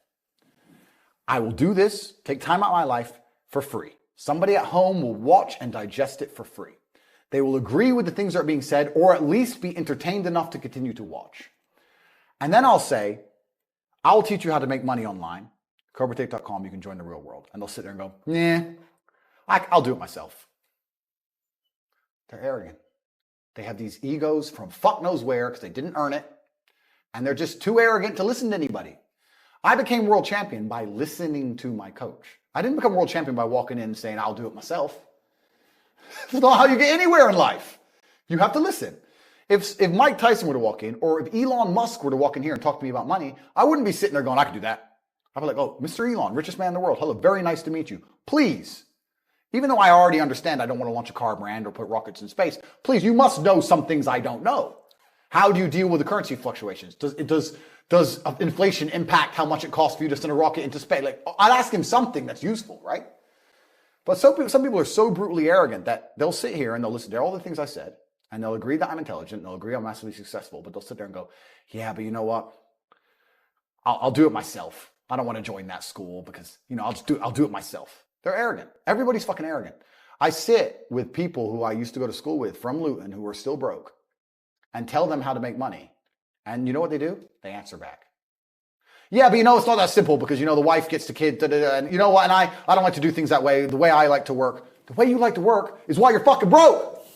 [SPEAKER 6] I will do this, take time out of my life for free. Somebody at home will watch and digest it for free. They will agree with the things that are being said, or at least be entertained enough to continue to watch. And then I'll say, I'll teach you how to make money online. CobraTate.com, you can join the real world. And they'll sit there and go, nah, I'll do it myself. They're arrogant. They have these egos from fuck knows where because they didn't earn it. And they're just too arrogant to listen to anybody. I became world champion by listening to my coach. I didn't become world champion by walking in and saying, I'll do it myself. That's not how you get anywhere in life. You have to listen. If Mike Tyson were to walk in, or if Elon Musk were to walk in here and talk to me about money, I wouldn't be sitting there going, I can do that. I'd be like, oh, Mr. Elon, richest man in the world. Hello, very nice to meet you. Please, even though I already understand I don't want to launch a car brand or put rockets in space, please, you must know some things I don't know. How do you deal with the currency fluctuations? Does inflation impact how much it costs for you to send a rocket into space? Like, I'd ask him something that's useful, right? But some people are so brutally arrogant that they'll sit here and they'll listen to all the things I said, and they'll agree that I'm intelligent, and they'll agree I'm massively successful, but they'll sit there and go, yeah, but you know what? I'll do it myself. I don't want to join that school because, I'll do it myself. They're arrogant. Everybody's fucking arrogant. I sit with people who I used to go to school with from Luton who are still broke and tell them how to make money. And you know what they do? They answer back. Yeah, but it's not that simple because, the wife gets the kid, and you know what? And I don't like to do things that way. The way I like to work, the way you like to work is why you're fucking broke.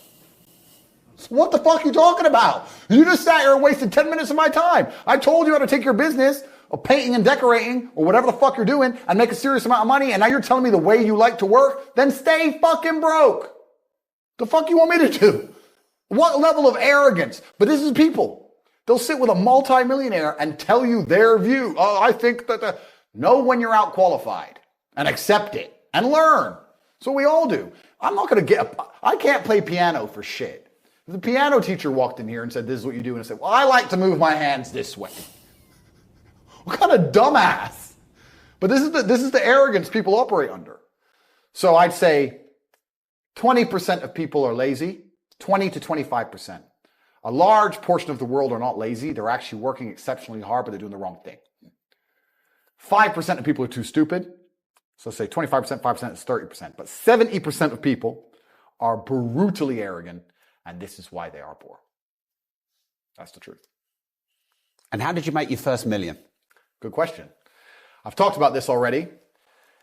[SPEAKER 6] So what the fuck are you talking about? You just sat here and wasted 10 minutes of my time. I told you how to take your business of painting and decorating or whatever the fuck you're doing and make a serious amount of money. And now you're telling me the way you like to work? Then stay fucking broke. The fuck you want me to do? What level of arrogance? But this is people. They'll sit with a multimillionaire and tell you their view. Oh, I think that know when you're out qualified and accept it and learn. So we all do. I'm not going to I can't play piano for shit. If the piano teacher walked in here and said, this is what you do, and I said, well, I like to move my hands this way. What kind of dumbass? But this is the arrogance people operate under. So I'd say 20% of people are lazy, 20 to 25%. A large portion of the world are not lazy. They're actually working exceptionally hard, but they're doing the wrong thing. 5% of people are too stupid. So say 25%, 5% is 30%. But 70% of people are brutally arrogant, and this is why they are poor. That's the truth.
[SPEAKER 7] And how did you make your first million?
[SPEAKER 6] Good question. I've talked about this already.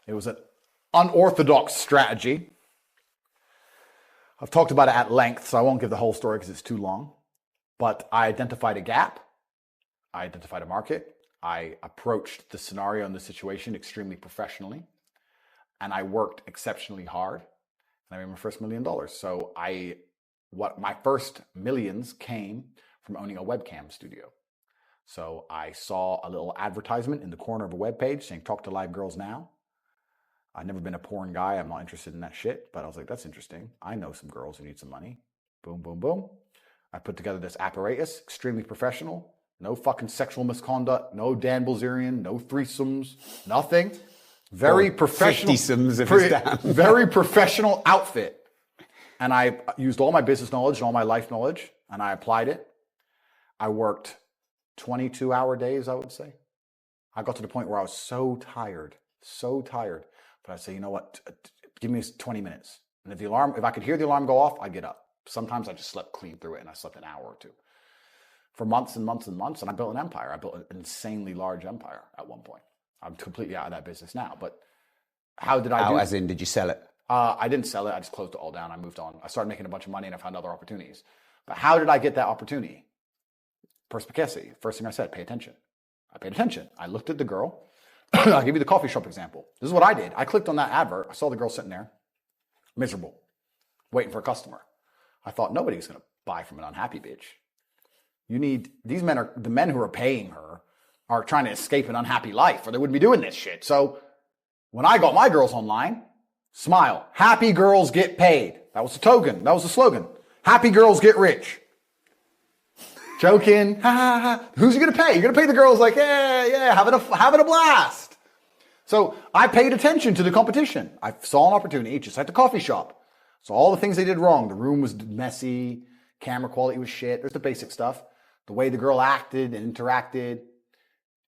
[SPEAKER 6] It was an unorthodox strategy. I've talked about it at length, so I won't give the whole story because it's too long. But I identified a gap. I identified a market. I approached the scenario and the situation extremely professionally. And I worked exceptionally hard. And I made my first $1 million. So my first millions came from owning a webcam studio. So I saw a little advertisement in the corner of a web page saying, talk to live girls now. I've never been a porn guy. I'm not interested in that shit. But I was like, that's interesting. I know some girls who need some money. Boom, boom, boom. I put together this apparatus, extremely professional. No fucking sexual misconduct. No Dan Bilzerian. No threesomes. Nothing. Very professional. 50-somes if it's down. Very professional outfit. And I used all my business knowledge and all my life knowledge, and I applied it. I worked 22-hour days, I would say. I got to the point where I was so tired. But I'd say, you know what? give me 20 minutes. And if I could hear the alarm go off, I'd get up. Sometimes I just slept clean through it and I slept an hour or two. For months and months and months, and I built an empire. I built an insanely large empire at one point. I'm completely out of that business now, but how did I do it?
[SPEAKER 7] As in, did you sell it?
[SPEAKER 6] I didn't sell it. I just closed it all down. I moved on. I started making a bunch of money and I found other opportunities. But how did I get that opportunity? Perspicacity. First thing I said, pay attention. I paid attention. I looked at the girl. I'll give you the coffee shop example. This is what I did. I clicked on that advert. I saw the girl sitting there, miserable, waiting for a customer. I thought, nobody's going to buy from an unhappy bitch. The men who are paying her are trying to escape an unhappy life or they wouldn't be doing this shit. So when I got my girls online, smile. Happy girls get paid. That was the token. That was the slogan. Happy girls get rich. Joking. Ha ha ha. Who's you going to pay? You're going to pay the girls like, yeah, having a blast. So I paid attention to the competition. I saw an opportunity just like the coffee shop. So all the things they did wrong. The room was messy. Camera quality was shit. There's the basic stuff. The way the girl acted and interacted.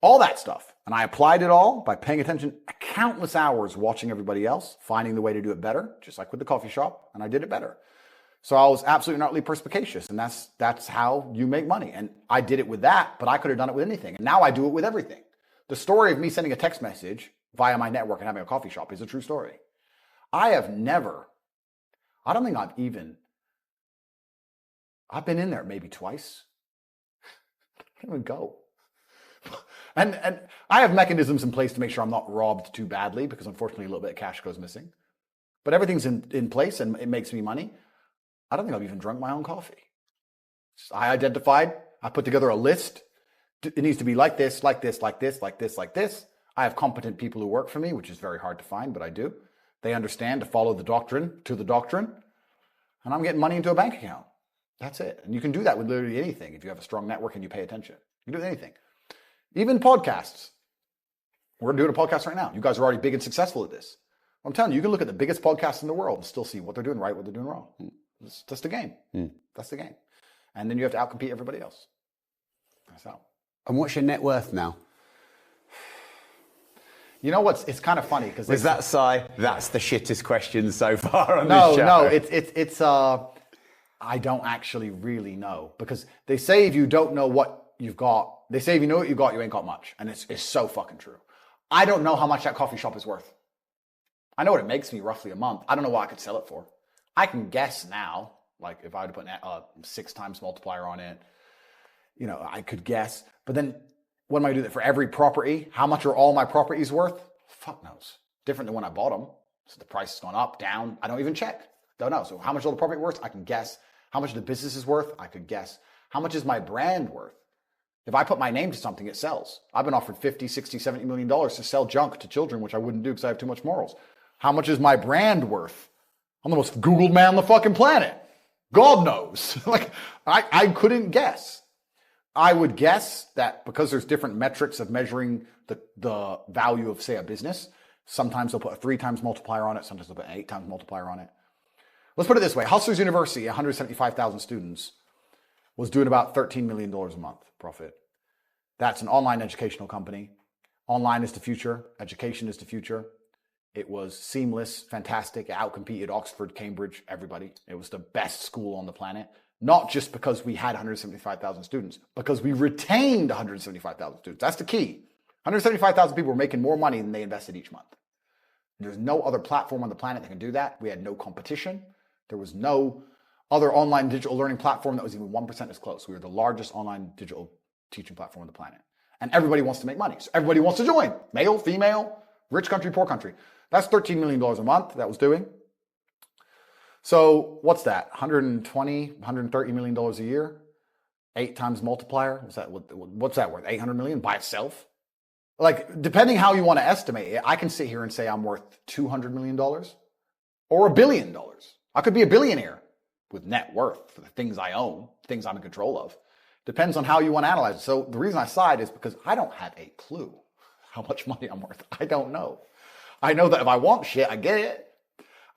[SPEAKER 6] All that stuff. And I applied it all by paying attention countless hours watching everybody else, finding the way to do it better, just like with the coffee shop, and I did it better. So I was absolutely and utterly perspicacious, and that's how you make money. And I did it with that, but I could have done it with anything. And now I do it with everything. The story of me sending a text message via my network and having a coffee shop is a true story. I've been in there maybe twice. I can't even go. And I have mechanisms in place to make sure I'm not robbed too badly because unfortunately a little bit of cash goes missing. But everything's in place and it makes me money. I don't think I've even drunk my own coffee. I put together a list. It needs to be like this, like this, like this, like this, like this. I have competent people who work for me, which is very hard to find, but I do. They understand to follow the doctrine to the doctrine. And I'm getting money into a bank account. That's it. And you can do that with literally anything if you have a strong network and you pay attention. You can do anything. Even podcasts. We're doing a podcast right now. You guys are already big and successful at this. I'm telling you, you can look at the biggest podcasts in the world and still see what they're doing right, what they're doing wrong. That's the game. That's the game. And then you have to outcompete everybody else. That's how.
[SPEAKER 7] And what's your net worth now?
[SPEAKER 6] You know what's? It's kind of funny because
[SPEAKER 7] was that that's the shittest question so far on this show.
[SPEAKER 6] No, it's I don't actually really know because they say if you don't know what you've got, they say if you know what you got, you ain't got much, and it's so fucking true. I don't know how much that coffee shop is worth. I know what it makes me roughly a month. I don't know what I could sell it for. I can guess now, like if I were to put a 6 times multiplier on it, I could guess. But then what am I going to do that for every property? How much are all my properties worth? Fuck knows. Different than when I bought them. So the price has gone up, down. I don't even check. Don't know. So how much are the property worth? I can guess. How much the business is worth? I could guess. How much is my brand worth? If I put my name to something, it sells. I've been offered $50, $60, $70 million to sell junk to children, which I wouldn't do because I have too much morals. How much is my brand worth? I'm the most Googled man on the fucking planet. God knows. I couldn't guess. I would guess that because there's different metrics of measuring the value of, say, a business, sometimes they'll put a 3 times multiplier on it, sometimes they'll put an 8 times multiplier on it. Let's put it this way. Hustlers University, 175,000 students, was doing about $13 million a month profit. That's an online educational company. Online is the future. Education is the future. It was seamless, fantastic. It outcompeted Oxford, Cambridge, everybody. It was the best school on the planet. Not just because we had 175,000 students, because we retained 175,000 students. That's the key. 175,000 people were making more money than they invested each month. There's no other platform on the planet that can do that. We had no competition. There was no other online digital learning platform that was even 1% as close. We were the largest online digital teaching platform on the planet. And everybody wants to make money. So everybody wants to join. Male, female, rich country, poor country. That's $13 million a month that was doing. So what's that? $120, $130 million a year? 8 times multiplier? What's that worth? 800 million by itself? Like, depending how you want to estimate it, I can sit here and say I'm worth $200 million or $1 billion. I could be a billionaire with net worth for the things I own, things I'm in control of. Depends on how you want to analyze it. So the reason I sighed is because I don't have a clue how much money I'm worth. I don't know. I know that if I want shit, I get it.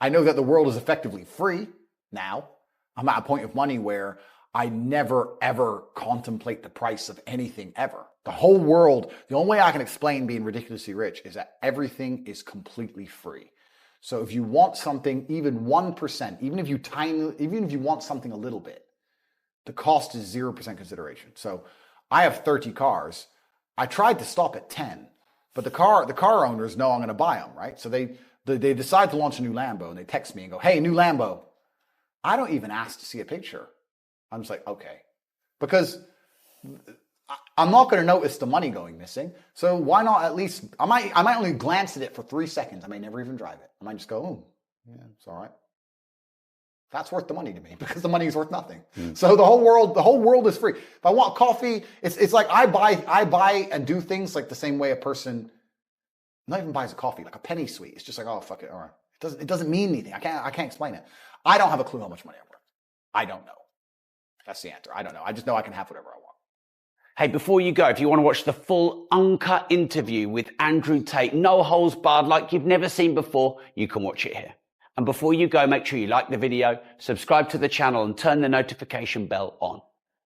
[SPEAKER 6] I know that the world is effectively free now. I'm at a point of money where I never, ever contemplate the price of anything ever. The whole world, the only way I can explain being ridiculously rich is that everything is completely free. So if you want something, even 1%, even if you want something a little bit, the cost is 0% consideration. So I have 30 cars. I tried to stop at 10, but the car owners know I'm going to buy them, right? So they decide to launch a new Lambo and they text me and go, "Hey, new Lambo." I don't even ask to see a picture. I'm just like, okay, because I'm not going to notice the money going missing. So why not at least, I might only glance at it for 3 seconds. I may never even drive it. I might just go, "Oh, yeah, it's all right." That's worth the money to me because the money is worth nothing. So the whole world is free. If I want coffee, it's like I buy and do things like the same way a person not even buys a coffee, like a penny sweet. It's just like, oh, fuck it. All right. It doesn't mean anything. I can't explain it. I don't have a clue how much money I'm worth. I don't know. That's the answer. I don't know. I just know I can have whatever I want.
[SPEAKER 8] Hey, before you go, if you want to watch the full uncut interview with Andrew Tate, no holds barred, like you've never seen before, you can watch it here. And before you go, make sure you like the video, subscribe to the channel, and turn the notification bell on.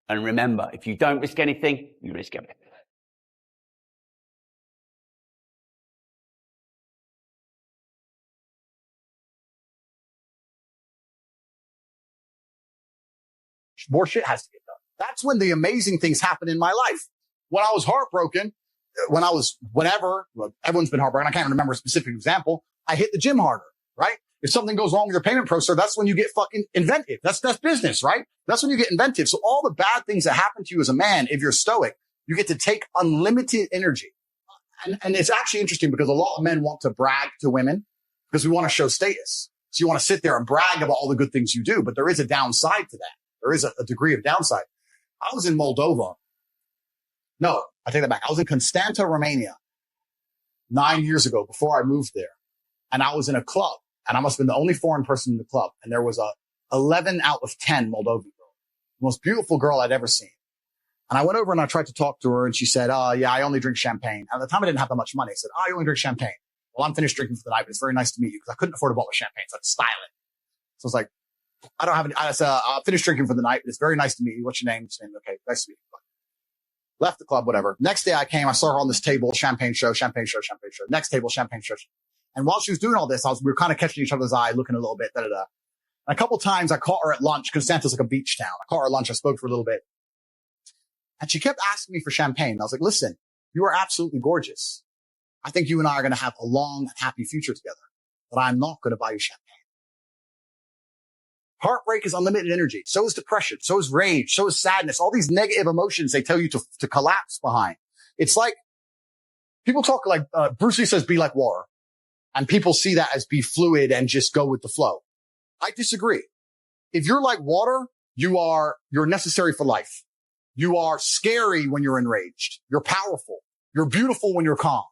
[SPEAKER 8] And remember, if you don't risk anything, you risk everything.
[SPEAKER 6] More shit has to get done. That's when the amazing things happen in my life. When I was heartbroken, everyone's been heartbroken. I can't remember a specific example. I hit the gym harder, right? If something goes wrong with your payment processor, that's when you get fucking inventive. That's business, right? That's when you get inventive. So all the bad things that happen to you as a man, if you're stoic, you get to take unlimited energy. And it's actually interesting because a lot of men want to brag to women because we want to show status. So you want to sit there and brag about all the good things you do, but there is a downside to that. There is a degree of downside. I was in Moldova. No, I take that back. I was in Constanta, Romania 9 years ago before I moved there. And I was in a club and I must have been the only foreign person in the club. And there was a 11 out of 10 Moldovan girl, the most beautiful girl I'd ever seen. And I went over and I tried to talk to her and she said, yeah, I only drink champagne. At the time I didn't have that much money. I said, I only drink champagne. Well, I'm finished drinking for the night, but it's very nice to meet you because I couldn't afford a bottle of champagne. So I had to style it. So I was like, I don't have any, I said, I'll finish drinking for the night. It's very nice to meet you. What's your name? Okay, nice to meet you. Left the club, whatever. Next day I came, I saw her on this table, champagne show. Next table, champagne show. And while she was doing all this, we were kind of catching each other's eye, looking a little bit, And a couple times I caught her at lunch. Constanta's like a beach town. I caught her at lunch. I spoke for a little bit. And she kept asking me for champagne. I was like, listen, you are absolutely gorgeous. I think you and I are going to have a long, happy future together, but I'm not going to buy you champagne. Heartbreak is unlimited energy. So is depression. So is rage. So is sadness. All these negative emotions they tell you to collapse behind. It's like people talk like, Bruce Lee says, be like water. And people see that as be fluid and just go with the flow. I disagree. If you're like water, you're necessary for life. You are scary when you're enraged. You're powerful. You're beautiful when you're calm.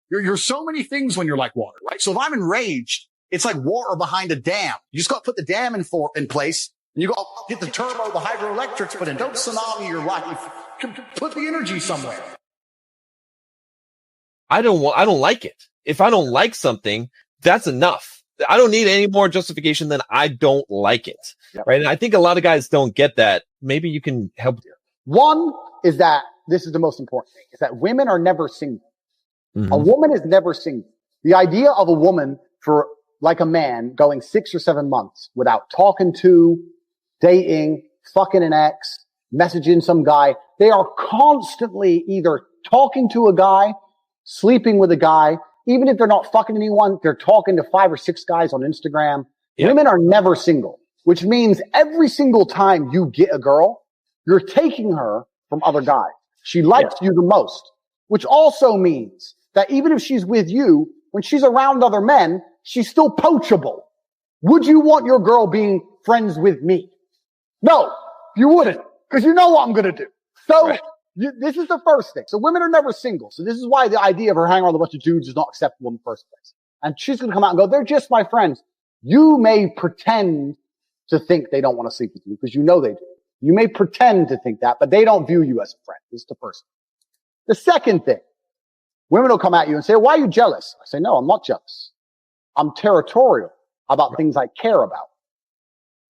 [SPEAKER 6] You're so many things when you're like water, right? So if I'm enraged, it's like water behind a dam. You just got to put the dam in place and you got to get the turbo, the hydroelectrics put in. Don't tsunami your life. Put the energy somewhere.
[SPEAKER 9] I don't like it. If I don't like something, that's enough. I don't need any more justification than I don't like it.
[SPEAKER 6] Yep.
[SPEAKER 9] Right. And I think a lot of guys don't get that. Maybe you can help here.
[SPEAKER 10] One is that this is the most important thing, is that women are never single.
[SPEAKER 9] Mm-hmm.
[SPEAKER 10] A woman is never single. The idea of a woman for like a man going 6 or 7 months without talking to, dating, fucking an ex, messaging some guy. They are constantly either talking to a guy, sleeping with a guy. Even if they're not fucking anyone, they're talking to 5 or 6 guys on Instagram. Yep. Women are never single, which means every single time you get a girl, you're taking her from other guys. She likes you the most, which also means that even if she's with you, when she's around other men, she's still poachable. Would you want your girl being friends with me? No, you wouldn't, because you know what I'm going to do. So this is the first thing. So women are never single. So this is why the idea of her hanging around with a bunch of dudes is not acceptable in the first place. And she's going to come out and go, they're just my friends. You may pretend to think they don't want to sleep with you because you know they do. You may pretend to think that, but they don't view you as a friend. This is the first thing. The second thing, women will come at you and say, why are you jealous? I say, no, I'm not jealous. I'm territorial about things I care about.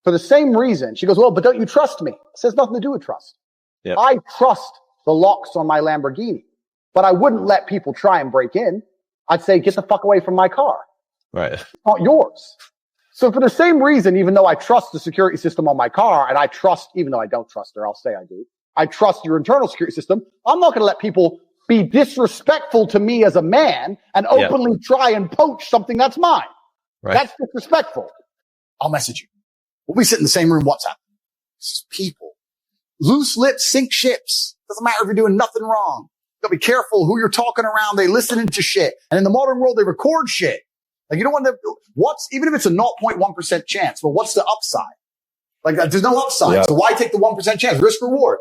[SPEAKER 10] For the same reason, she goes, well, but don't you trust me? It says nothing to do with trust. Yep. I trust the locks on my Lamborghini, but I wouldn't let people try and break in. I'd say, get the fuck away from my car.
[SPEAKER 9] Right.
[SPEAKER 10] It's not yours. So for the same reason, even though I trust the security system on my car, and I trust, even though I don't trust her, I'll say I do. I trust your internal security system. I'm not going to let people be disrespectful to me as a man and openly try and poach something that's mine.
[SPEAKER 9] Right.
[SPEAKER 10] That's disrespectful.
[SPEAKER 4] I'll message you. We'll be sitting in the same room. WhatsApp. This is people. Loose lips sink ships. Doesn't matter if you're doing nothing wrong. You gotta be careful who you're talking around. They listening to shit. And in the modern world, they record shit. Like you don't want to, even if it's a 0.1% chance, but what's the upside? Like there's no upside.
[SPEAKER 9] Yeah.
[SPEAKER 4] So why take the 1% chance? Risk reward.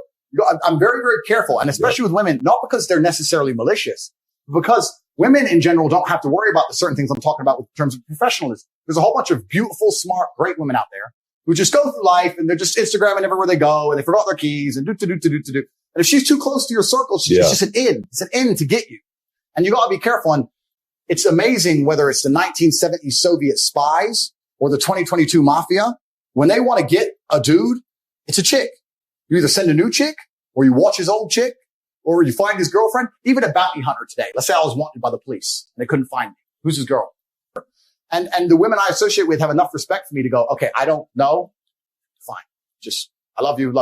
[SPEAKER 4] I'm very, very careful. And especially with women, not because they're necessarily malicious, but because women in general don't have to worry about the certain things I'm talking about in terms of professionalism. There's a whole bunch of beautiful, smart, great women out there who just go through life and they're just Instagramming everywhere they go and they forgot their keys and do. And if she's too close to your circle, she's just an in. It's an in to get you. And you gotta be careful. And it's amazing whether it's the 1970s Soviet spies or the 2022 mafia. When they want to get a dude, it's a chick. You either send a new chick or you watch his old chick or you find his girlfriend. Even a bounty hunter today. Let's say I was wanted by the police and they couldn't find me. Who's his girl? And the women I associate with have enough respect for me to go, okay, I don't know. Fine. Just, I love you.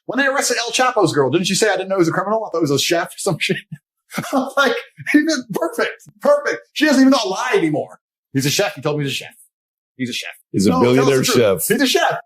[SPEAKER 4] When they arrested El Chapo's girl, didn't you say I didn't know he was a criminal? I thought he was a chef or some shit. I was like, perfect. She doesn't even know I lie anymore. He's a chef. He told me he's a chef. He's a chef.
[SPEAKER 9] He's a billionaire chef.
[SPEAKER 4] He's a chef.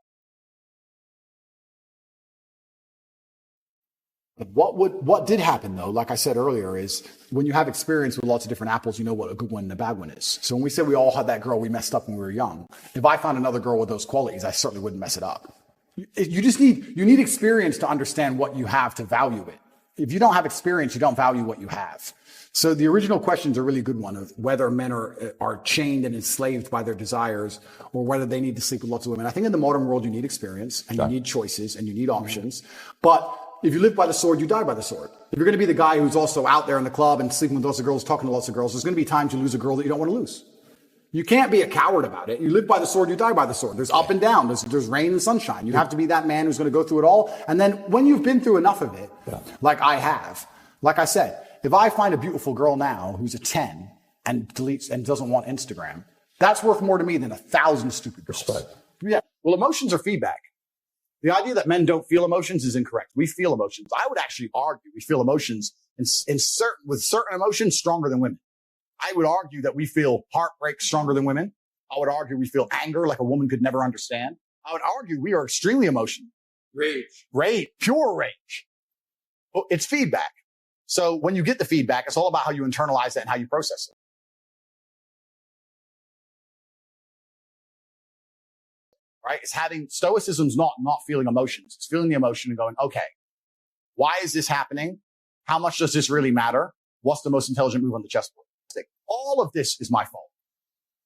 [SPEAKER 5] What did happen though, like I said earlier, is when you have experience with lots of different apples, you know what a good one and a bad one is. So when we say we all had that girl we messed up when we were young, if I found another girl with those qualities, I certainly wouldn't mess it up. You need experience to understand what you have to value it. If you don't have experience, you don't value what you have. So the original question is a really good one of whether men are chained and enslaved by their desires or whether they need to sleep with lots of women. I think in the modern world, you need experience and you need choices and you need options. But if you live by the sword, you die by the sword. If you're going to be the guy who's also out there in the club and sleeping with lots of girls, talking to lots of girls, there's going to be times you lose a girl that you don't want to lose. You can't be a coward about it. You live by the sword, you die by the sword. There's up and down. There's rain and sunshine. You have to be that man who's going to go through it all. And then when you've been through enough of it, like I have, like I said, if I find a beautiful girl now who's a 10 and deletes and doesn't want Instagram, that's worth more to me than 1,000 stupid girls.
[SPEAKER 4] Yeah. Well, emotions are feedback. The idea that men don't feel emotions is incorrect. We feel emotions. I would actually argue we feel emotions with certain emotions stronger than women. I would argue that we feel heartbreak stronger than women. I would argue we feel anger like a woman could never understand. I would argue we are extremely emotional. Rage, pure rage. Well, it's feedback. So when you get the feedback, it's all about how you internalize it and how you process it. Right? It's having stoicism's not feeling emotions. It's feeling the emotion and going, okay, why is this happening? How much does this really matter? What's the most intelligent move on the chessboard? All of this is my fault.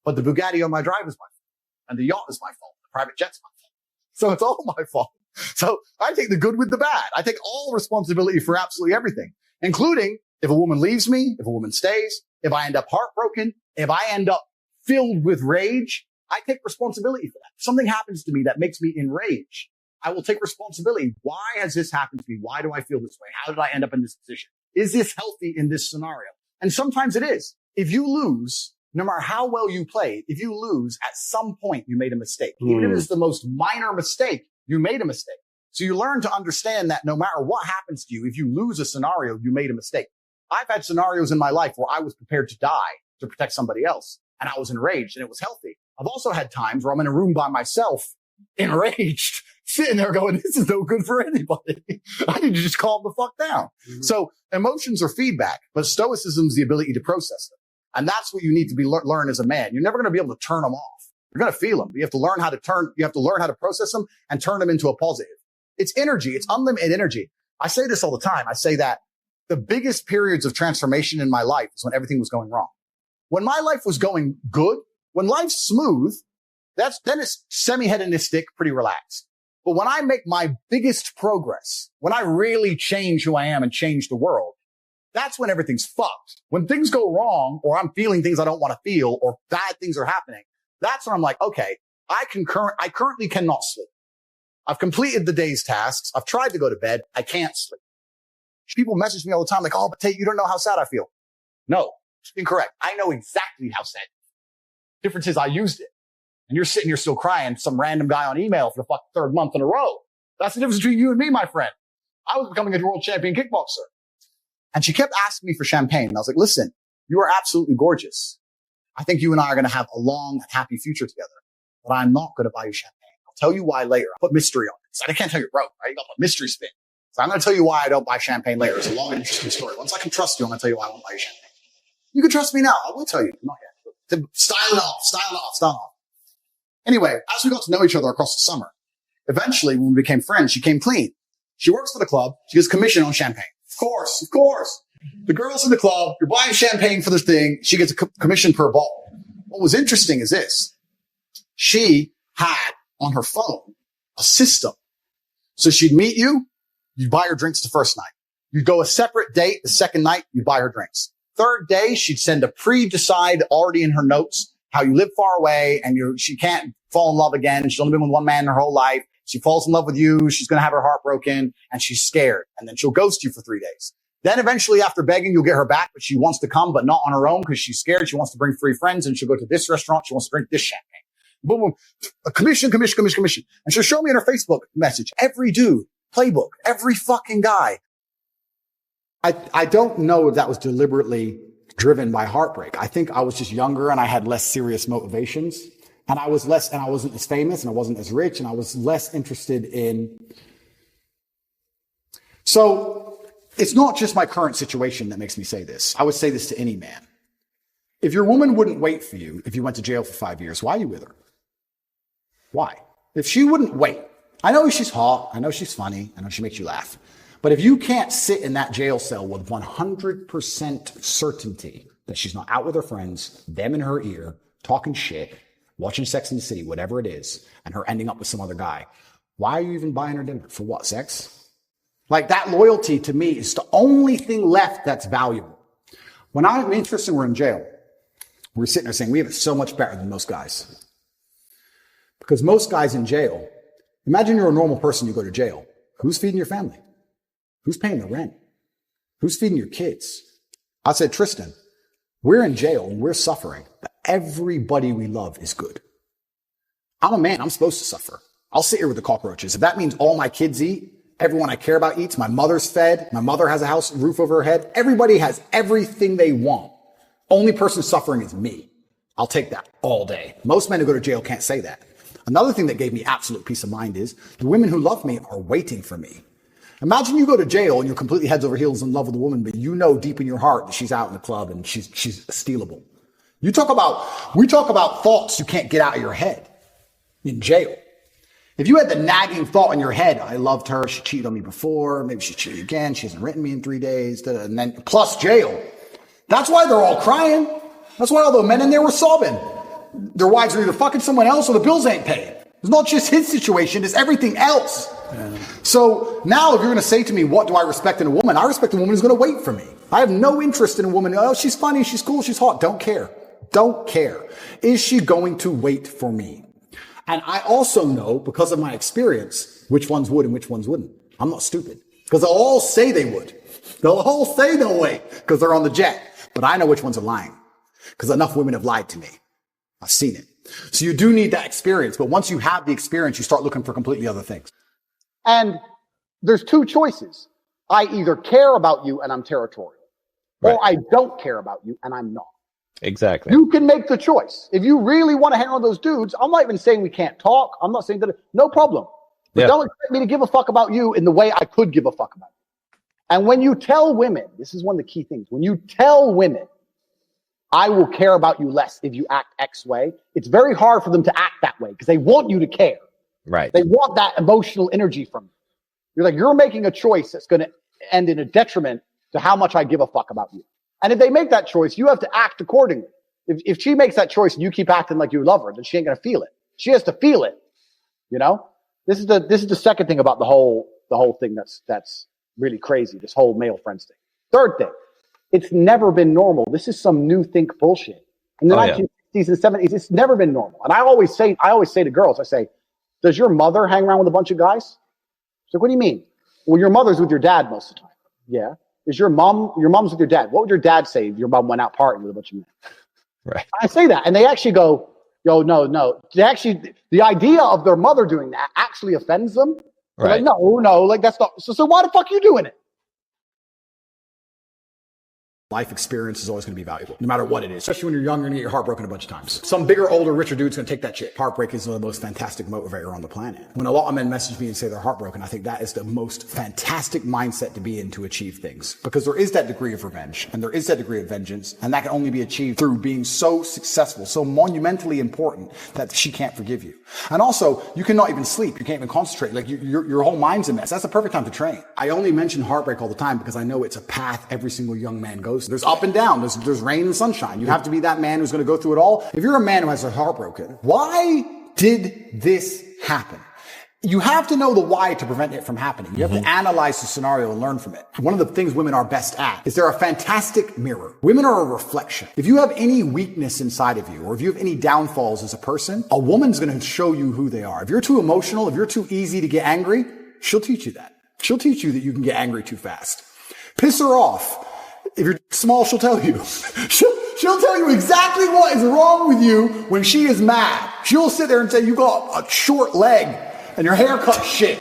[SPEAKER 4] But the Bugatti on my drive is my fault. And the yacht is my fault. The private jet's my fault. So it's all my fault. So I take the good with the bad. I take all responsibility for absolutely everything, including if a woman leaves me, if a woman stays, if I end up heartbroken, if I end up filled with rage, I take responsibility for that. If something happens to me that makes me enraged, I will take responsibility. Why has this happened to me? Why do I feel this way? How did I end up in this position? Is this healthy in this scenario? And sometimes it is. If you lose, no matter how well you played, if you lose, at some point you made a mistake. Even if it's the most minor mistake, you made a mistake. So you learn to understand that no matter what happens to you, if you lose a scenario, you made a mistake. I've had scenarios in my life where I was prepared to die to protect somebody else, and I was enraged, and it was healthy. I've also had times where I'm in a room by myself, enraged, sitting there going, this is no good for anybody. I need to just calm the fuck down. So emotions are feedback, but stoicism is the ability to process them. And that's what you need to be learn as a man. You're never going to be able to turn them off. You're going to feel them. You have to learn how to process them and turn them into a positive. It's energy. It's unlimited energy. I say this all the time. I say that the biggest periods of transformation in my life is when everything was going wrong. When my life was going good, when life's smooth, then it's semi-hedonistic, pretty relaxed. But when I make my biggest progress, when I really change who I am and change the world, that's when everything's fucked. When things go wrong, or I'm feeling things I don't want to feel, or bad things are happening, that's when I'm like, okay, I currently cannot sleep. I've completed the day's tasks. I've tried to go to bed. I can't sleep. People message me all the time like, oh, but Tate, you don't know how sad I feel. No, incorrect. I know exactly how sad. Difference is I used it. And you're sitting here still crying, some random guy on email for the fucking third month in a row. That's the difference between you and me, my friend. I was becoming a world champion kickboxer. And she kept asking me for champagne. And I was like, listen, you are absolutely gorgeous. I think you and I are going to have a long, happy future together. But I'm not going to buy you champagne. I'll tell you why later. I'll put mystery on it. So I can't tell you broke, right? You got the mystery spin. So I'm going to tell you why I don't buy champagne later. It's a long and interesting story. Once I can trust you, I'm going to tell you why I won't buy you champagne. You can trust me now. I will tell you. Not yet. Style it off. Anyway, as we got to know each other across the summer, eventually when we became friends, she came clean. She works for the club. She gets commission on champagne. Of course. The girls in the club, you're buying champagne for this thing. She gets a commission per bottle. What was interesting is this. She had on her phone a system. So she'd meet you. You'd buy her drinks the first night. You'd go a separate date. The second night, you'd buy her drinks. Third day, she'd send a pre-decide already in her notes how you live far away and she can't fall in love again. She's only been with one man her whole life. She falls in love with you. She's going to have her heart broken and she's scared. And then she'll ghost you for 3 days. Then eventually after begging, you'll get her back, but she wants to come, but not on her own because she's scared. She wants to bring 3 friends and she'll go to this restaurant. She wants to drink this champagne. Boom, boom. A commission. And she'll show me in her Facebook message, every dude, playbook, every fucking guy. I don't know if that was deliberately driven by heartbreak. I think I was just younger and I had less serious motivations. And I wasn't as famous and I wasn't as rich and I was less interested in. So it's not just my current situation that makes me say this. I would say this to any man. If your woman wouldn't wait for you, if you went to jail for 5 years, why are you with her? Why? If she wouldn't wait, I know she's hot. I know she's funny. I know she makes you laugh. But if you can't sit in that jail cell with 100% certainty that she's not out with her friends, them in her ear, talking shit, watching Sex and the City, whatever it is, and her ending up with some other guy, why are you even buying her dinner? For what, sex? Like that loyalty to me is the only thing left that's valuable. When me and Tristan were in jail, we were sitting there saying we have it so much better than most guys. Because most guys in jail, imagine you're a normal person, you go to jail. Who's feeding your family? Who's paying the rent? Who's feeding your kids? I said, Tristan, we're in jail and we're suffering, but everybody we love is good. I'm a man. I'm supposed to suffer. I'll sit here with the cockroaches. If that means all my kids eat, everyone I care about eats, my mother's fed, my mother has a house, roof over her head. Everybody has everything they want. Only person suffering is me. I'll take that all day. Most men who go to jail can't say that. Another thing that gave me absolute peace of mind is the women who love me are waiting for me. Imagine you go to jail and you're completely heads over heels in love with a woman, but you know deep in your heart that she's out in the club and she's stealable. We talk about thoughts you can't get out of your head in jail. If you had the nagging thought in your head, I loved her, she cheated on me before, maybe she cheated again, she hasn't written me in 3 days, and then plus jail. That's why they're all crying. That's why all the men in there were sobbing. Their wives are either fucking someone else or the bills ain't paid. It's not just his situation, it's everything else. Yeah. So now if you're going to say to me, what do I respect in a woman? I respect a woman who's going to wait for me. I have no interest in a woman. Oh, she's funny, she's cool, she's hot. Don't care. Don't care. Is she going to wait for me? And I also know, because of my experience, which ones would and which ones wouldn't. I'm not stupid. Because they'll all say they would. They'll all say they'll wait because they're on the jet. But I know which ones are lying. Because enough women have lied to me. I've seen it. So you do need that experience. But once you have the experience, you start looking for completely other things. And
[SPEAKER 10] There's 2 choices. I either care about you and I'm territorial, or I don't care about you and I'm not.
[SPEAKER 9] Exactly.
[SPEAKER 10] You can make the choice. If you really want to hang on those dudes, I'm not even saying we can't talk. I'm not saying that. No problem. But don't expect me to give a fuck about you in the way I could give a fuck about you. And when you tell women, this is one of the key things. When you tell women, I will care about you less if you act X way, it's very hard for them to act that way because they want you to care.
[SPEAKER 9] Right.
[SPEAKER 10] They want that emotional energy from you. You're like, you're making a choice that's going to end in a detriment to how much I give a fuck about you. And if they make that choice, you have to act accordingly. If she makes that choice and you keep acting like you love her, then she ain't going to feel it. She has to feel it. You know, this is the second thing about the whole thing that's really crazy. This whole male friends thing. Third thing, it's never been normal. This is some new think bullshit. In the 1960s and 70s, it's never been normal. And I always say to girls, I say, does your mother hang around with a bunch of guys? So what do you mean? Well, your mother's with your dad most of the time. Yeah. Is your mom's with your dad? What would your dad say if your mom went out partying with a bunch of men?
[SPEAKER 9] Right.
[SPEAKER 10] I say that, and they actually go, no. The idea of their mother doing that actually offends them. They're
[SPEAKER 9] Right.
[SPEAKER 10] like, no, like that's not. So why the fuck are you doing it?
[SPEAKER 4] Life experience is always going to be valuable, no matter what it is. Especially when you're young, you're going to get your heart broken a bunch of times. Some bigger, older, richer dude's going to take that shit. Heartbreak is the most fantastic motivator on the planet. When a lot of men message me and say they're heartbroken, I think that is the most fantastic mindset to be in to achieve things. Because there is that degree of revenge, and there is that degree of vengeance, and that can only be achieved through being so successful, so monumentally important that she can't forgive you. And also, you cannot even sleep. You can't even concentrate. Like, your whole mind's a mess. That's the perfect time to train. I only mention heartbreak all the time because I know it's a path every single young man goes through. There's up and down. There's rain and sunshine. You have to be that man who's going to go through it all. If you're a man who has a heart broken, why did this happen? You have to know the why to prevent it from happening. You have to analyze the scenario and learn from it. One of the things women are best at is they're a fantastic mirror. Women are a reflection. If you have any weakness inside of you, or if you have any downfalls as a person, a woman's going to show you who they are. If you're too emotional, if you're too easy to get angry, she'll teach you that. She'll teach you that you can get angry too fast. Piss her off. If you're small, she'll tell you. She'll tell you exactly what is wrong with you when she is mad. She'll sit there and say, you got a short leg and your haircut shit.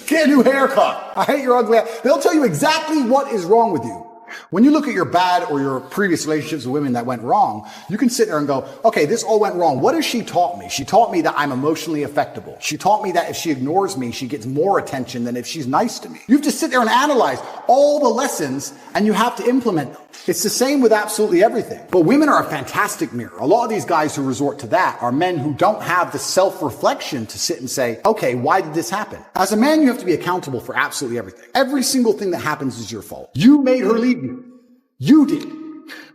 [SPEAKER 4] Get a new haircut. I hate your ugly ass. They'll tell you exactly what is wrong with you. When you look at your bad or your previous relationships with women that went wrong, you can sit there and go, okay, this all went wrong. What has she taught me? She taught me that I'm emotionally affectable. She taught me that if she ignores me, she gets more attention than if she's nice to me. You have to sit there and analyze all the lessons and you have to implement them. It's the same with absolutely everything. But women are a fantastic mirror. A lot of these guys who resort to that are men who don't have the self-reflection to sit and say, okay, why did this happen? As a man, you have to be accountable for absolutely everything. Every single thing that happens is your fault. You made her leave you. You did.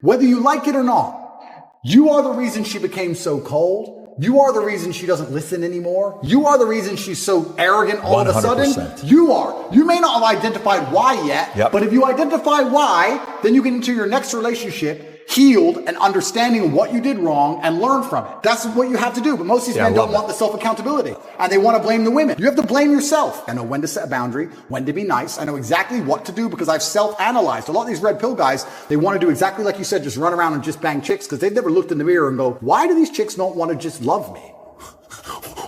[SPEAKER 4] Whether you like it or not. You are the reason she became so cold. You are the reason she doesn't listen anymore. You are the reason she's so arrogant all of a sudden. You are. You may not have identified why yet, but if you identify why, then you get into your next relationship healed and understanding what you did wrong and learn from it. That's what you have to do. But most of these men don't want the self-accountability and they want to blame the women. You have to blame yourself. I know when to set a boundary, when to be nice. I know exactly what to do because I've self-analyzed. A lot of these red pill guys, they want to do exactly like you said, just run around and just bang chicks because they've never looked in the mirror and go, why do these chicks not want to just love me?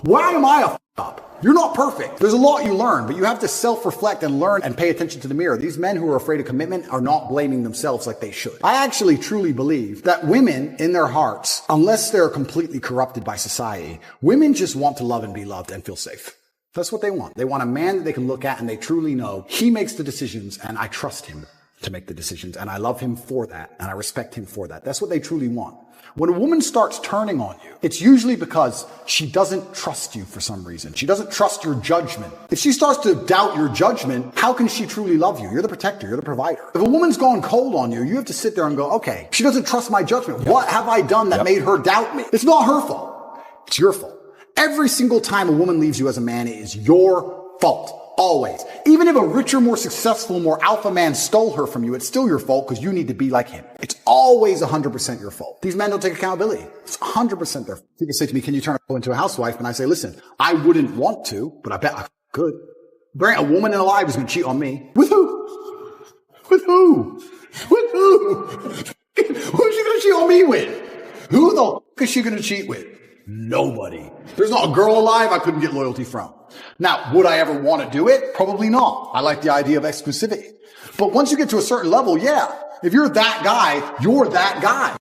[SPEAKER 4] Why am I a up? You're not perfect. There's a lot you learn, but you have to self-reflect and learn and pay attention to the mirror. These men who are afraid of commitment are not blaming themselves like they should. I actually truly believe that women in their hearts, unless they're completely corrupted by society, women just want to love and be loved and feel safe. That's what they want. They want a man that they can look at and they truly know he makes the decisions and I trust him to make the decisions and I love him for that and I respect him for that. That's what they truly want. When a woman starts turning on you, it's usually because she doesn't trust you for some reason. She doesn't trust your judgment. If she starts to doubt your judgment, how can she truly love you? You're the protector. You're the provider. If a woman's gone cold on you, you have to sit there and go, okay, she doesn't trust my judgment. What have I done that made her doubt me? It's not her fault. It's your fault. Every single time a woman leaves you as a man, it is your fault. Always. Even if a richer, more successful, more alpha man stole her from you, it's still your fault because you need to be like him. It's always 100% your fault. These men don't take accountability. It's 100% their fault. People say to me, can you turn her into a housewife? And I say, listen, I wouldn't want to, but I bet I could. There ain't a woman alive who's going to cheat on me. With who? With who? With who? Who's she going to cheat on me with? Who the f*** is she going to cheat with? Nobody. There's not a girl alive I couldn't get loyalty from. Now, would I ever want to do it? Probably not. I like the idea of exclusivity. But once you get to a certain level, yeah. If you're that guy, you're that guy.